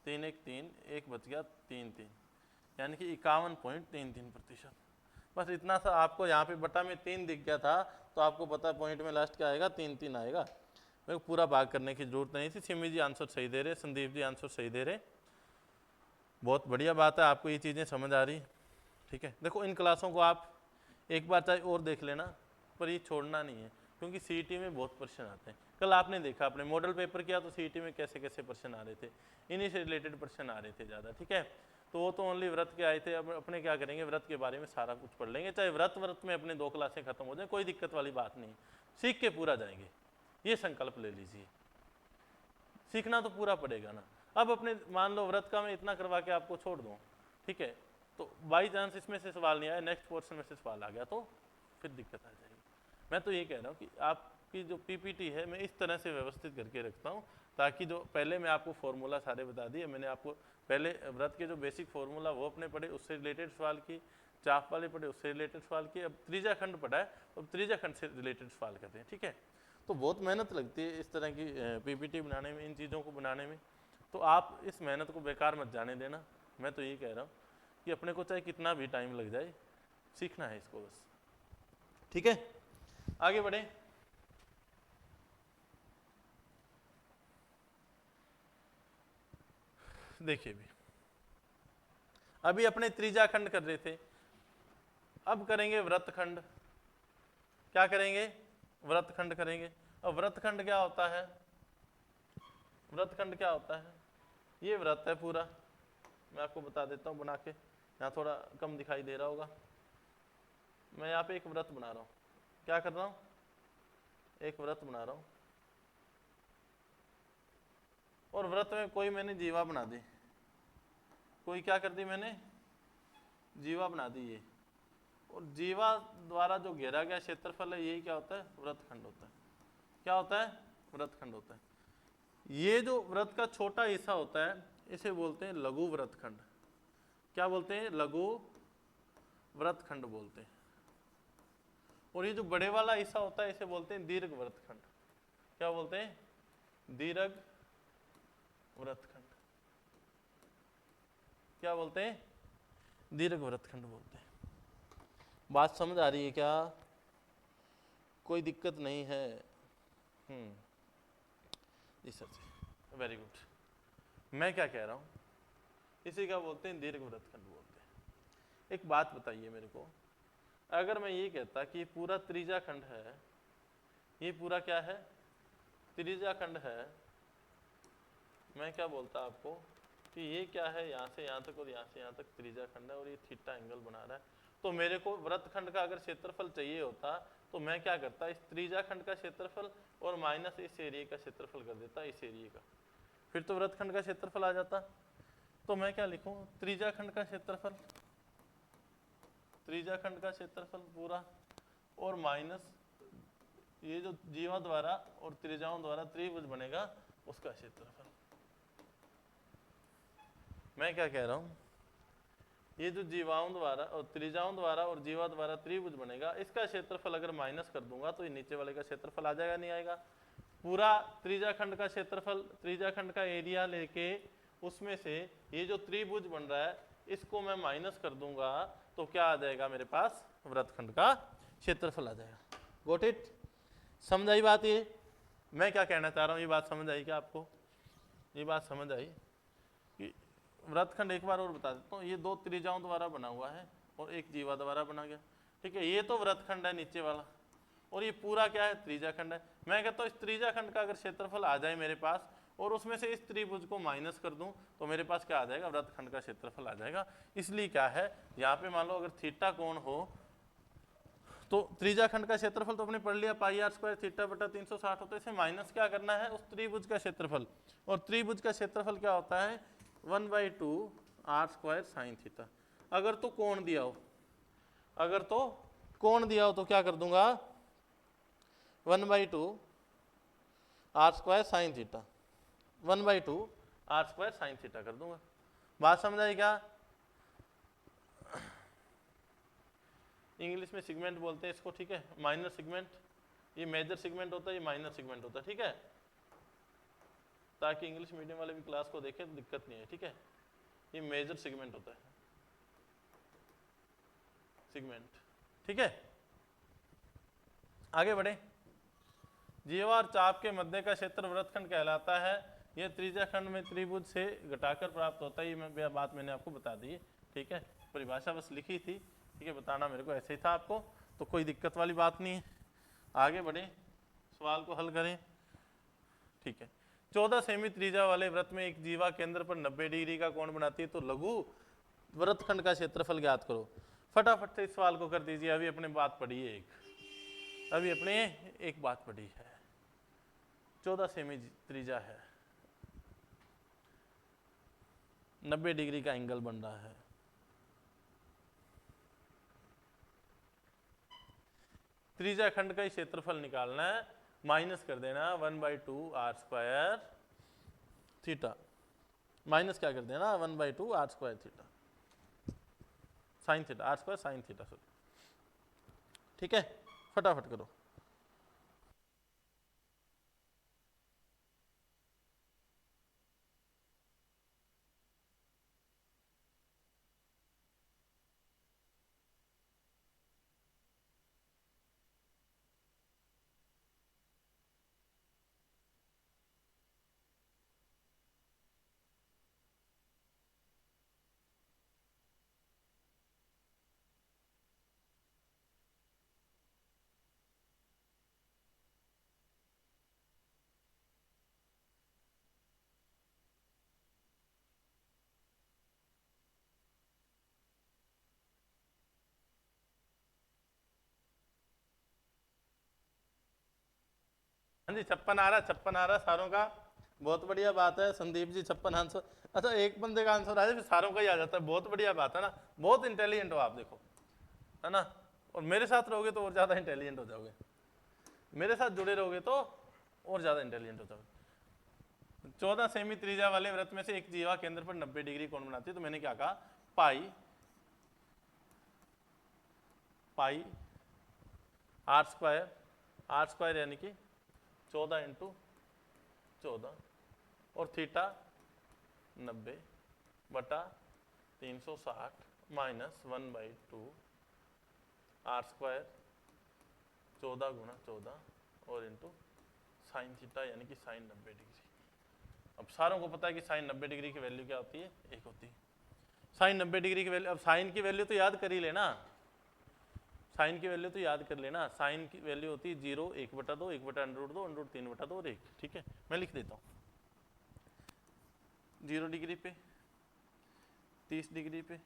3 1 3, 1 बच गया 3 3, यानी कि 51.33%। बस इतना सा आपको यहाँ पे बटा में 3 दिख गया था, तो आपको पता है पॉइंट में लास्ट क्या आएगा 3 3 आएगा। मेरे को पूरा भाग करने की जरूरत नहीं थी। सिमी जी आंसर सही दे रहे, संदीप जी आंसर सही दे रहे, बहुत बढ़िया बात है, आपको ये चीज़ें समझ आ रही। ठीक है, देखो इन क्लासों को आप एक बार चाहे और देख लेना, पर ये छोड़ना नहीं है, क्योंकि सीईटी में बहुत प्रश्न आते हैं। कल आपने देखा, आपने मॉडल पेपर किया तो सीईटी में कैसे कैसे प्रश्न आ रहे थे, इन्हीं से रिलेटेड प्रश्न आ रहे थे ज़्यादा। ठीक है, तो वो तो ओनली व्रत के आए थे। अब अपने क्या करेंगे, व्रत के बारे में सारा कुछ पढ़ लेंगे, चाहे व्रत में अपने 2 क्लासें खत्म हो जाए, कोई दिक्कत वाली बात नहीं, सीख के पूरा जाएंगे, ये संकल्प ले लीजिए। सीखना तो पूरा पड़ेगा ना। अब अपने मान लो व्रत का मैं इतना करवा के आपको छोड़ दूँ, ठीक है, तो बाई चांस इसमें से सवाल नहीं आया, नेक्स्ट पोर्शन में से सवाल आ गया तो फिर दिक्कत आ जाएगी। मैं तो ये कह रहा हूँ कि आपकी जो पीपीटी है मैं इस तरह से व्यवस्थित करके रखता हूँ, ताकि जो पहले मैं आपको फॉर्मूला सारे बता दिए, मैंने आपको पहले व्रत के जो बेसिक फॉर्मूला वो अपने पढ़े, उससे रिलेटेड सवाल की, चाप वाले पढ़े उससे रिलेटेड सवाल किए, अब त्रिज्या खंड पढ़ा है, अब त्रिज्या खंड से रिलेटेड सवाल करते हैं। ठीक है, तो बहुत मेहनत लगती है इस तरह की पीपीटी बनाने में, इन चीज़ों को बनाने में, तो आप इस मेहनत को बेकार मत जाने देना। मैं तो यही कह रहा हूँ कि अपने को चाहे कितना भी टाइम लग जाए, सीखना है इसको बस। ठीक है, आगे बढ़े। देखिए भी अभी अपने त्रिज्या खंड कर रहे थे, अब करेंगे व्रतखंड। क्या करेंगे, व्रतखंड करेंगे। अब व्रतखंड क्या होता है, व्रतखंड क्या होता है, ये व्रत है पूरा, मैं आपको बता देता हूँ बना के, यहाँ थोड़ा कम दिखाई दे रहा होगा। मैं यहाँ पे एक व्रत बना रहा हूँ, क्या कर रहा हूँ, एक व्रत बना रहा हूँ, और व्रत में कोई मैंने जीवा बना दी, कोई क्या कर दी मैंने, जीवा बना दी ये, और जीवा द्वारा जो घेरा गया क्षेत्रफल है यही क्या होता है, व्रतखंड होता है। क्या होता है, व्रतखंड होता है। ये जो व्रत का छोटा हिस्सा होता है इसे बोलते हैं लघु व्रतखंड। क्या बोलते हैं, लघु व्रतखंड बोलते हैं। और ये जो बड़े वाला हिस्सा होता है इसे बोलते हैं दीर्घ व्रतखंड। क्या बोलते हैं, दीर्घ व्रतखंड। क्या बोलते हैं, दीर्घ व्रतखंड बोलते हैं। बात समझ आ रही है क्या, कोई दिक्कत नहीं है। जी सर जी, वेरी गुड। मैं क्या कह रहा हूँ, इसे क्या बोलते हैं, दीर्घ व्रतखंड बोलते हैं। एक बात बताइए मेरे को, अगर मैं ये कहता कि पूरा त्रिज्या खंड है, ये पूरा क्या है, त्रिज्या खंड है, मैं क्या बोलता आपको कि ये क्या है, यहाँ से यहाँ तक और यहाँ से यहाँ तक त्रिज्या खंड है और ये थीटा एंगल बना रहा है, तो मेरे को व्रतखंड का अगर क्षेत्रफल चाहिए होता तो मैं क्या करता, इस त्रिज्या खंड का क्षेत्रफल और माइनस इस एरिया का क्षेत्रफल कर देता, इस एरिया का, फिर तो व्रतखंड का क्षेत्रफल आ जाता। तो मैं क्या लिखूं, त्रिज्या खंड का क्षेत्रफल, त्रिज्या खंड का क्षेत्रफल पूरा, और माइनस ये जो जीवा द्वारा और त्रिज्याओं द्वारा त्रिभुज बनेगा उसका क्षेत्रफल। मैं क्या कह रहा हूं, ये जो जीवाओं द्वारा और त्रिज्याओं द्वारा और जीवा द्वारा त्रिभुज बनेगा, इसका क्षेत्रफल अगर माइनस कर दूंगा तो ये नीचे वाले का क्षेत्रफल आ जाएगा, नहीं आएगा। पूरा त्रिज्या खंड का क्षेत्रफल, त्रिज्या खंड का एरिया लेके उसमें से ये जो त्रिभुज बन रहा है इसको मैं माइनस कर दूंगा तो क्या आ जाएगा मेरे पास, व्रतखंड का क्षेत्रफल आ जाएगा। गॉट इट, समझ आई बात। ये मैं क्या कहना चाह रहा हूँ, ये बात समझ आई क्या आपको, ये बात समझ आई कि व्रतखंड एक बार और बता देता हूँ, ये दो त्रिज्याओं द्वारा बना हुआ है और एक जीवा द्वारा बना गया, ठीक है। ये तो व्रतखंड है नीचे वाला, और ये पूरा क्या है, त्रिज्या खंड है। मैं कहता हूँ इस त्रिज्या खंड का अगर क्षेत्रफल आ जाए मेरे पास और उसमें से इस त्रिभुज को माइनस कर दूं तो मेरे पास क्या आ जाएगा, वृत्तखंड का क्षेत्रफल आ जाएगा। इसलिए क्या है, यहाँ पे मान लो अगर थीटा कोण हो तो त्रिज्या खंड का क्षेत्रफल तो अपने पढ़ लिया, पाई आर स्क्वायर थीटा बटा 360 होता है। इसे माइनस क्या करना है, उस त्रिभुज का क्षेत्रफल, और त्रिभुज का क्षेत्रफल क्या होता है 1/2 आर स्क्वायर साइन थीटा। अगर तो कोण दिया हो, अगर तो कोण दिया हो तो क्या कर दूंगा 1/2 r square sine theta, 1/2 r square sine theta कर दूंगा। बात समझ आई क्या? इंग्लिश में सिगमेंट बोलते हैं इसको, ठीक है, माइनर सिगमेंट, ये मेजर सिगमेंट होता है, ये माइनर सिगमेंट होता है, ठीक है, ताकि इंग्लिश मीडियम वाले भी क्लास को देखें तो दिक्कत नहीं है, ठीक है। ये मेजर सिगमेंट होता है, सिगमेंट, ठीक है। आगे बढ़े, जीवा और चाप के मध्य का क्षेत्र वृत्तखंड कहलाता है। यह त्रिज्या खंड में त्रिभुज से घटाकर प्राप्त होता है। ये बात मैंने आपको बता दी है, ठीक है, परिभाषा बस लिखी थी, ठीक है, बताना मेरे को ऐसे ही था आपको, तो कोई दिक्कत वाली बात नहीं है। आगे बढ़े, सवाल को हल करें, ठीक है। 14 सेमी त्रिज्या वाले वृत्त में एक जीवा केंद्र पर 90 डिग्री का कोण बनाती है, तो लघु वृत्तखंड का क्षेत्रफल ज्ञात करो। फटाफट से इस सवाल को कर दीजिए। अभी अपने बात पढ़ी है अभी अपने एक बात पढ़ी है, 14 सेमी त्रिज्या है, 90 डिग्री का एंगल बन रहा है। त्रिज्या खंड का ही क्षेत्रफल निकालना है, माइनस कर देना 1/2 आर स्क्वायर थीटा, माइनस क्या कर देना 1/2 r square theta sine theta, r square sine theta, ठीक है, फटाफट करो। हाँ जी, 56 आ रहा, 56 आ रहा सारों का, बहुत बढ़िया बात है संदीप जी, 56 आंसर। अच्छा, एक बंदे का आंसर आ जाए फिर सारों का ही आ जाता है, बहुत बढ़िया बात है ना, बहुत इंटेलिजेंट हो आप, देखो, है ना, और मेरे साथ रहोगे तो और ज्यादा इंटेलिजेंट हो जाओगे, मेरे साथ जुड़े रहोगे तो और ज्यादा इंटेलिजेंट हो जाओगे। 14 सेमी त्रिज्या वाले वृत्त में से एक जीवा केंद्र पर 90 डिग्री कोण बनाती है, तो मैंने क्या कहा, पाई आर स्क्वायर यानी कि 14 × 14 और थीटा 90 बटा 360 माइनस 1/2 आर स्क्वायर 14 × 14 और इंटू साइन थीटा यानी कि साइन 90 डिग्री। अब सारों को पता है कि साइन 90 डिग्री की वैल्यू क्या होती है, 1 होती है। साइन 90 डिग्री की वैल्यू, अब साइन की वैल्यू तो याद कर ही लेना, साइन की वैल्यू तो याद कर लेना, साइन की वैल्यू होती है 0, 1/2, 1/√2, √3/2 और 1, ठीक है, मैं लिख देता हूँ। 0 डिग्री पे, 30 डिग्री पे,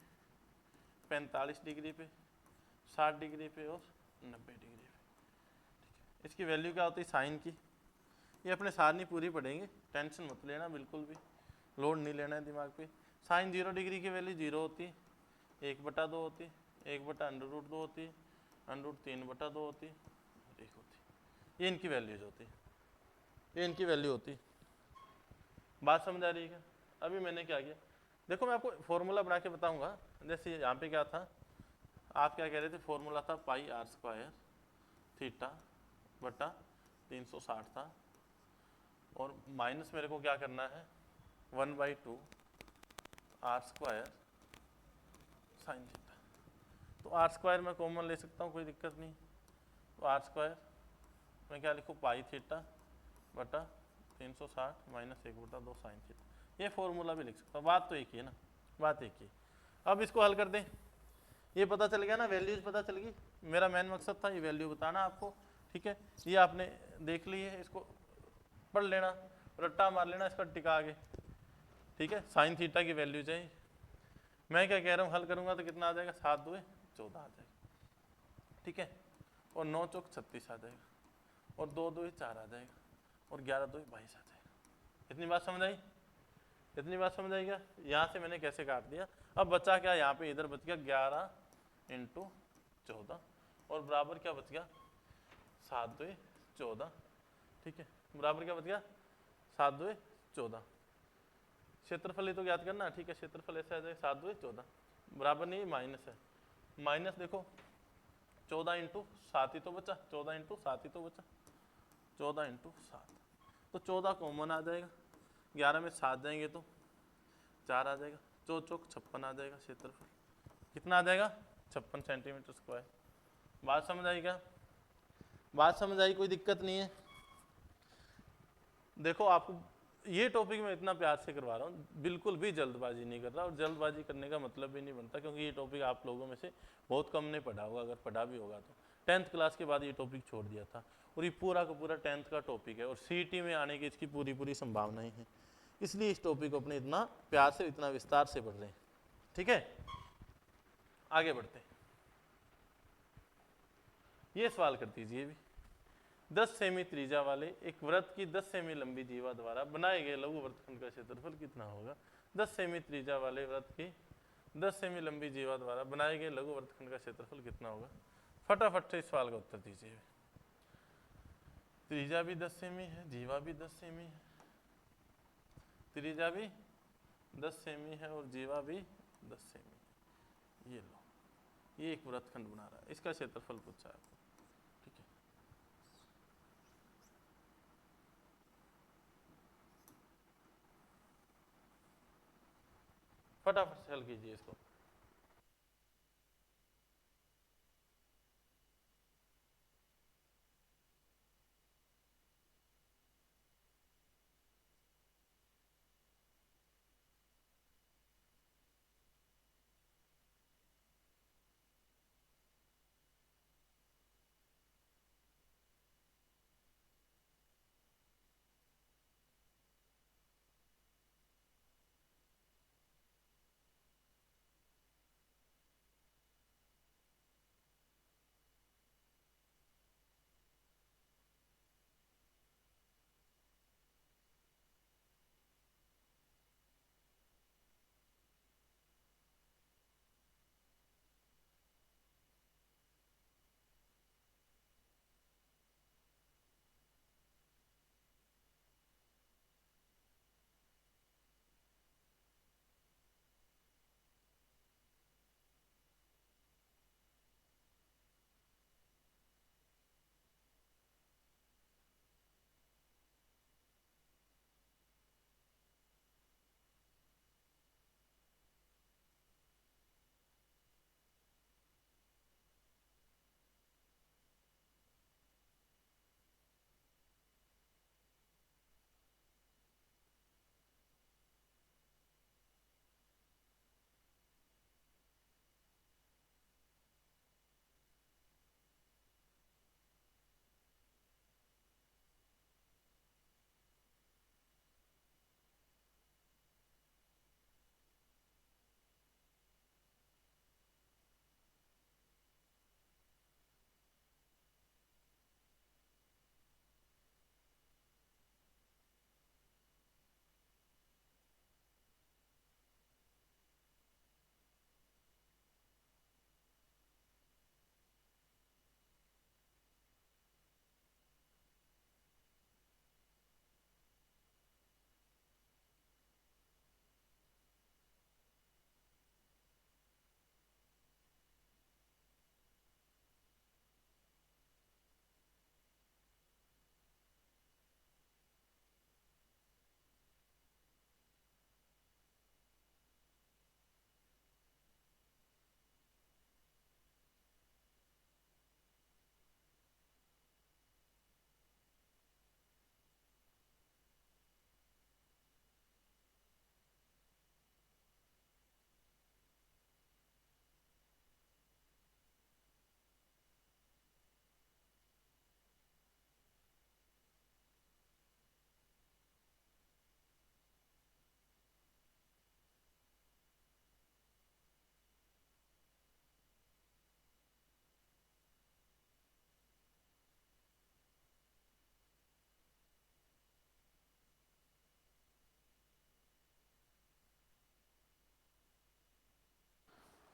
45 डिग्री पे, 60 डिग्री पे और 90 डिग्री पे, ठीक है। इसकी वैल्यू क्या होती है साइन की, ये अपने सारनी पूरी पढ़ेंगे, टेंशन मत लेना, बिल्कुल भी लोड नहीं लेना है दिमाग पे। साइन 0 डिग्री की वैल्यू 0 होती है, 1/2 होती है, 1/√2 होती है, √3/2 होती है, 1 होती है। ये इनकी वैल्यूज होती है, ये इनकी वैल्यू होती है। बात समझ आ रही है क्या? अभी मैंने क्या किया, देखो मैं आपको फॉर्मूला बना के बताऊंगा। जैसे यहाँ पे क्या था, आप क्या कह रहे थे, फॉर्मूला था पाई आर स्क्वायर थीटा बटा 360 था, और माइनस मेरे को क्या करना है 1/2 आर स्क्वायर साइन थीटा। तो आर स्क्वायर मैं कॉमन ले सकता हूँ, कोई दिक्कत नहीं। तो आर स्क्वायर मैं क्या लिखूँ, पाई थीटा बटा 360 माइनस 1/2 साइन थीटा। ये फॉर्मूला भी लिख सकता हूँ, बात तो एक ही है ना, बात एक ही। अब इसको हल कर दें, ये पता चल गया ना, वैल्यूज पता चल गई। मेरा मेन मकसद था ये वैल्यू बताना आपको, ठीक है। ये आपने देख ली है, इसको पढ़ लेना। रट्टा मार लेना इसका टिका आगे, ठीक है। साइन थीटा की वैल्यू चाहिए। मैं क्या कह रहा हूँ, हल करूंगा तो कितना आ जाएगा, 7 2 14 आ जाएगा, ठीक है। और 9 चौक 36 आ जाएगा, और 2 2 4 आ जाएगा, और 11 2 22 आ जाएगा। इतनी बात समझ आई? इतनी बात समझ आई क्या? यहाँ से मैंने कैसे काट दिया। अब बचा क्या, यहाँ पे इधर बच गया 11 × 14, और बराबर क्या बच गया, 7 2 14, ठीक है। बराबर क्या बच गया, 7 2 14। क्षेत्रफल ही तो ज्ञात करना, ठीक है। क्षेत्रफल ऐसे आ जाएगा 7 2 14, बराबर नहीं माइनस है, माइनस देखो 14 × 7 ही तो बचा, 14 × 7 ही तो बचा, 14 × 7, तो 14 कॉमन आ जाएगा, 11 में 7 जाएंगे तो 4 आ जाएगा, 4 चौक 56 आ जाएगा। क्षेत्रफल कितना आ जाएगा, 56 सेंटीमीटर स्क्वायर। बात समझ आई क्या? बात समझ आई, कोई दिक्कत नहीं है। देखो आपको ये टॉपिक मैं इतना प्यार से करवा रहा हूँ, बिल्कुल भी जल्दबाजी नहीं कर रहा, और जल्दबाजी करने का मतलब भी नहीं बनता, क्योंकि ये टॉपिक आप लोगों में से बहुत कम ने पढ़ा होगा, अगर पढ़ा भी होगा तो 10th क्लास के बाद ये टॉपिक छोड़ दिया था, और ये पूरा का पूरा 10th का टॉपिक है, और CET में आने की इसकी पूरी पूरी संभावनाएं हैं, इसलिए इस टॉपिक को अपने इतना प्यार से, इतना विस्तार से पढ़ रहे हैं, ठीक है। आगे बढ़ते हैं, ये सवाल कर दीजिए भी, 10 सेमी त्रिज्या वाले एक वृत्त की 10 सेमी लंबी जीवा द्वारा बनाए गए लघु वृत्तखंड का क्षेत्रफल कितना होगा। 10 सेमी त्रिज्या वाले वृत्त की 10 सेमी लंबी जीवा द्वारा बनाए गए लघु वृत्तखंड का क्षेत्रफल कितना होगा। फटाफट से इस सवाल का उत्तर दीजिए। त्रिज्या भी 10 सेमी है, जीवा भी 10 सेमी है, त्रिज्या भी 10 सेमी है और जीवा भी 10 सेमी है। ये लो, ये एक वृत्तखंड बना रहा है, इसका क्षेत्रफल पूछा है, ठीक है। फटाफट से हल कीजिए इसको।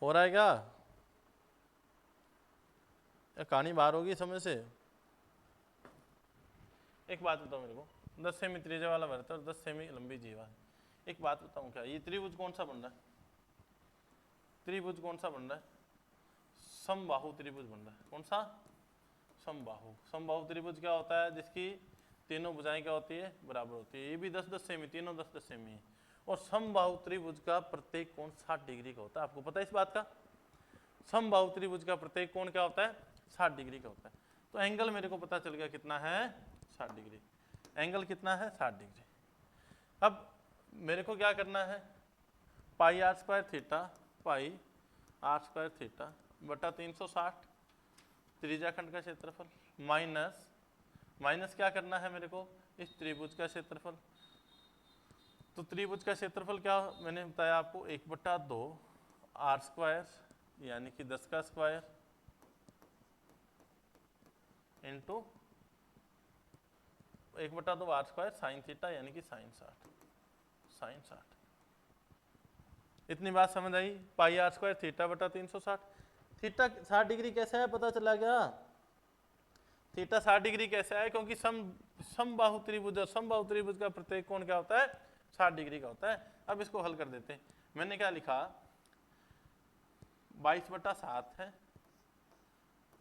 हो रहा है क्या? कहानी बाहर होगी समझ से। एक बात बताओ मेरे को, 10 सेमी त्रिज्या वाला वृत्त और 10 सेमी लंबी जीवा है। एक बात बताऊं क्या, ये त्रिभुज कौन सा बन रहा है? त्रिभुज कौन सा बन रहा है? समबाहु त्रिभुज बन रहा है। कौन सा? समबाहु। समबाहु त्रिभुज क्या होता है? जिसकी तीनों भुजाएं क्या होती है? बराबर होती है। ये भी 10-10 सेमी, तीनों 10-10 सेमी है। और समबाहु त्रिभुज का प्रत्येक कोण 60 डिग्री का होता है। आपको पता है इस बात का? समबाहु त्रिभुज का प्रत्येक कोण क्या होता है? 60 डिग्री का होता है। तो एंगल मेरे को पता चल गया कितना है? 60 डिग्री। एंगल कितना है? 60 डिग्री। अब मेरे को क्या करना है? Pi r square theta, pi r square theta बटा 360 त्रिज्या खंड का क्षेत्रफल माइनस, माइनस क्या करना है मेरे को? इस त्रिभुज का क्षेत्रफल। तो त्रिभुज का क्षेत्रफल क्या मैंने बताया आपको? 1/2 आर स्क्वायर यानी कि 10 का square into 1/2 r square sine theta यानी कि साइन 60, साइन 60। इतनी बात समझ आई? पाई आर स्क्वायर थीटा बटा 360। थीटा 60 डिग्री कैसे है पता चला क्या? थीटा 60 डिग्री कैसे है? क्योंकि समबाहु त्रिभुज और समबाहु त्रिभुज का प्रत्येक कोण क्या होता है? 60 डिग्री का होता है। अब इसको हल कर देते हैं। मैंने क्या लिखा? 22/7 है,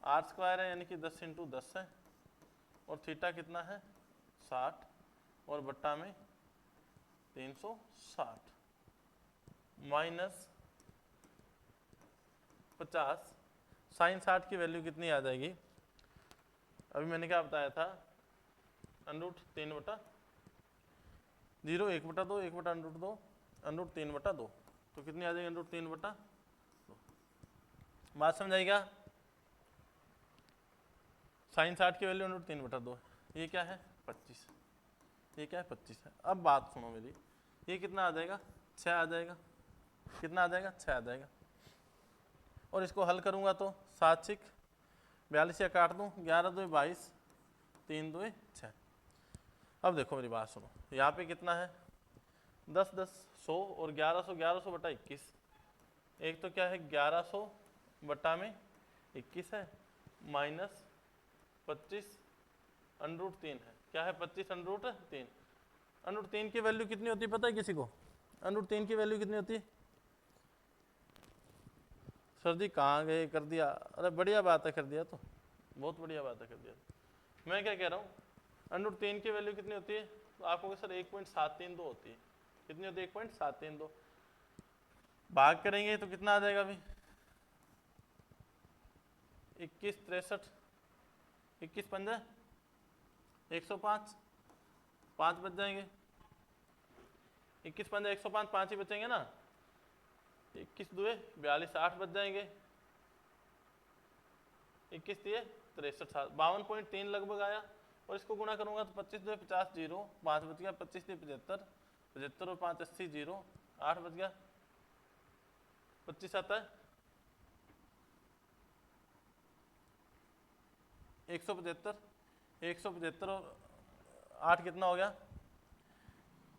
आर स्क्वायर है यानी कि 10 × 10 है, और थीटा कितना है? 60, और बट्टा में 360 माइनस 50। साइन 60 की वैल्यू कितनी आ जाएगी? अभी मैंने क्या बताया था? √3/0, 1/2, 1/√2, √3/2। तो कितनी आ जाएगी? √3/2। बात समझ आई क्या? साइन 60 की वैल्यू √3/2। ये क्या है? 25। ये क्या है? 25 है। अब बात सुनो मेरी, ये कितना आ जाएगा? 6 आ जाएगा। कितना आ जाएगा? 6 आ जाएगा। और इसको हल करूंगा तो 7 6 42 या काट दूं, 11 2 22, 3 2 6। अब देखो मेरी बात सुनो, यहाँ पे कितना है? 10 10 100 और 1100, 1100 बटा 21। एक तो क्या है? 1100 बटा में 21 है, माइनस 25 √3 है। क्या है? 25 √3। √3 की वैल्यू कितनी होती है पता है किसी को? √3 की वैल्यू कितनी होती है? सर जी कहाँ गए? कर दिया। अरे बढ़िया बात है, कर दिया तो बहुत बढ़िया बात है, कर दिया। मैं क्या कह रहा हूँ, √3 की वैल्यू कितनी होती है? तो आपको सर 1.732 होती है। कितनी होती है? 1.732। भाग करेंगे तो कितना आ जाएगा अभी? 21 63, 21 पंजा 105, 5 बच जाएंगे। 21 पंजा 105, 5 ही बचेंगे ना। 21 2 42, 8 बच जाएंगे। 21 3 63, 52.3 लगभग आया। और इसको गुणा करूंगा तो 25 2 50, 0 5 बच गया, 25 3 75, 75 और 5 80, 0 8 बच गया, 25 आता है 175, 175 और 8 कितना हो गया?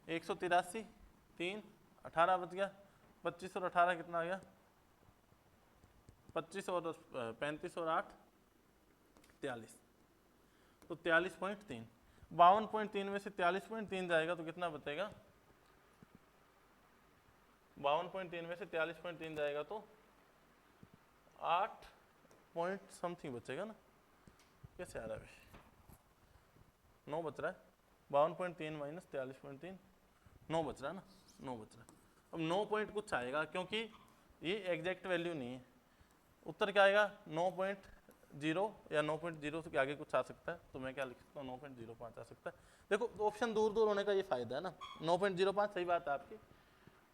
183, 3 18 बच गया, 25 और 18 कितना आ गया? 25 और 35 और 8 43। तो 43.3, 52.3 में से 43.3 जाएगा तो कितना बचेगा? 52.3 में से 43.3 जाएगा तो 8 पॉइंट समथिंग बचेगा ना। कैसे आ रहा है? 9 बच रहा है। 52.3 माइनस 43.3, 9 बच रहा है ना, 9 बच रहा है। अब 9 पॉइंट कुछ आएगा क्योंकि ये एग्जैक्ट वैल्यू नहीं है। उत्तर क्या आएगा? 9.0 या 9.0 के आगे कुछ आ सकता है। तो मैं क्या लिख सकता हूँ? 9.05 आ सकता है। देखो ऑप्शन दूर दूर होने का ये फायदा है ना। 9.05 सही बात है आपकी।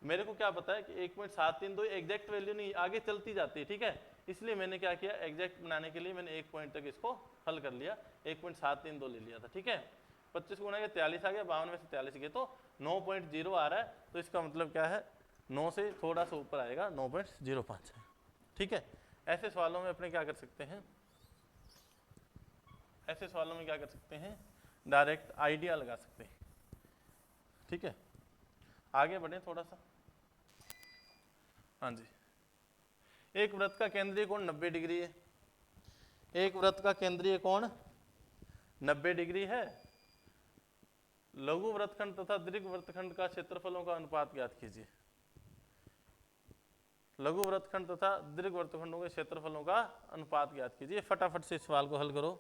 मेरे को क्या पता है कि 1.732 एग्जैक्ट वैल्यू नहीं, आगे चलती जाती है, ठीक है। इसलिए मैंने क्या किया, एग्जैक्ट बनाने के लिए मैंने 1 पॉइंट तक इसको हल कर लिया, 1.732 ले लिया था, ठीक है। 25 गुणा के 43 आ गया, 52 में से 43 गए तो 9.0 आ रहा है। तो इसका मतलब क्या है? 9 से थोड़ा सा ऊपर आएगा, 9.05 है, ठीक है। ऐसे सवालों में अपने क्या कर सकते हैं, ऐसे सवालों में क्या कर सकते हैं, डायरेक्ट आइडिया लगा सकते हैं, ठीक है। आगे बढ़े थोड़ा सा। हाँ जी, एक वृत्त का केंद्रीय कोण 90 डिग्री है, एक वृत्त का केंद्रीय कोण 90 डिग्री है। लघु वृत्तखंड तथा दीर्घ वृत्तखंड का क्षेत्रफलों का अनुपात ज्ञात कीजिए। लघु वृत्तखंड तथा दीर्घ वृत्तखंडों के क्षेत्रफलों का अनुपात ज्ञात कीजिए। फटाफट से इस सवाल को हल करो,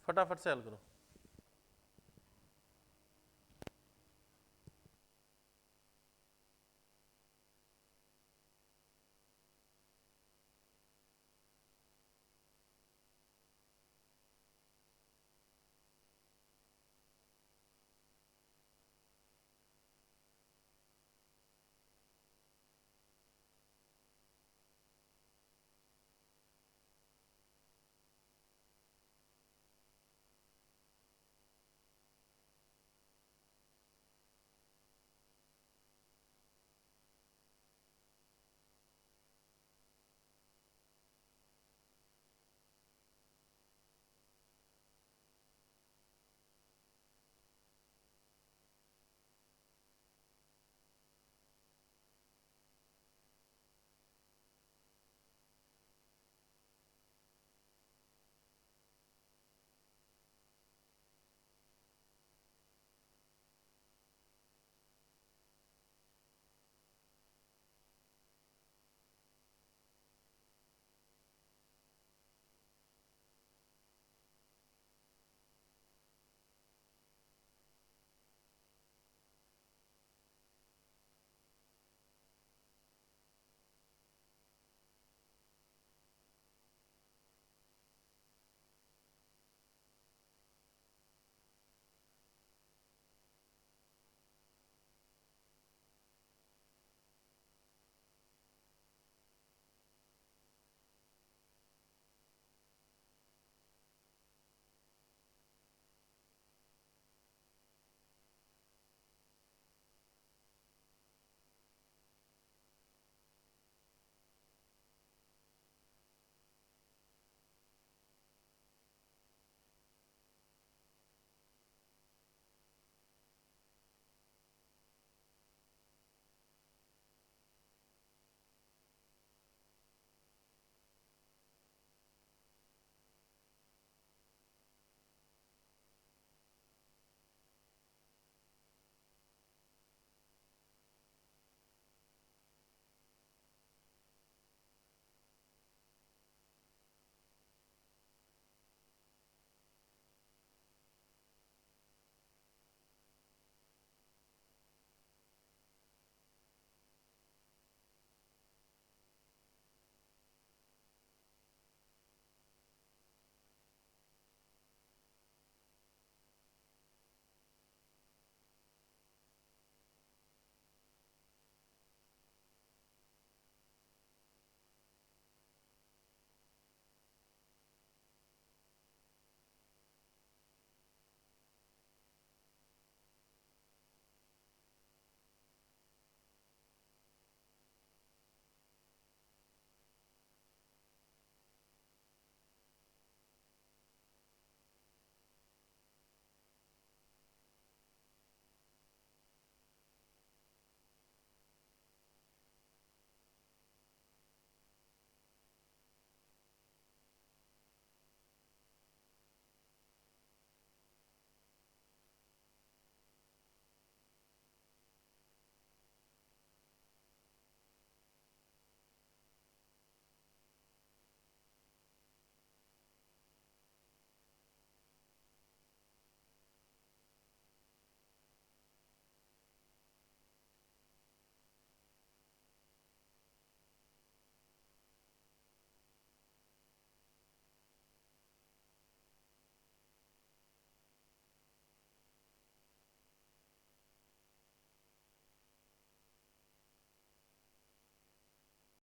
फटाफट से हल करो।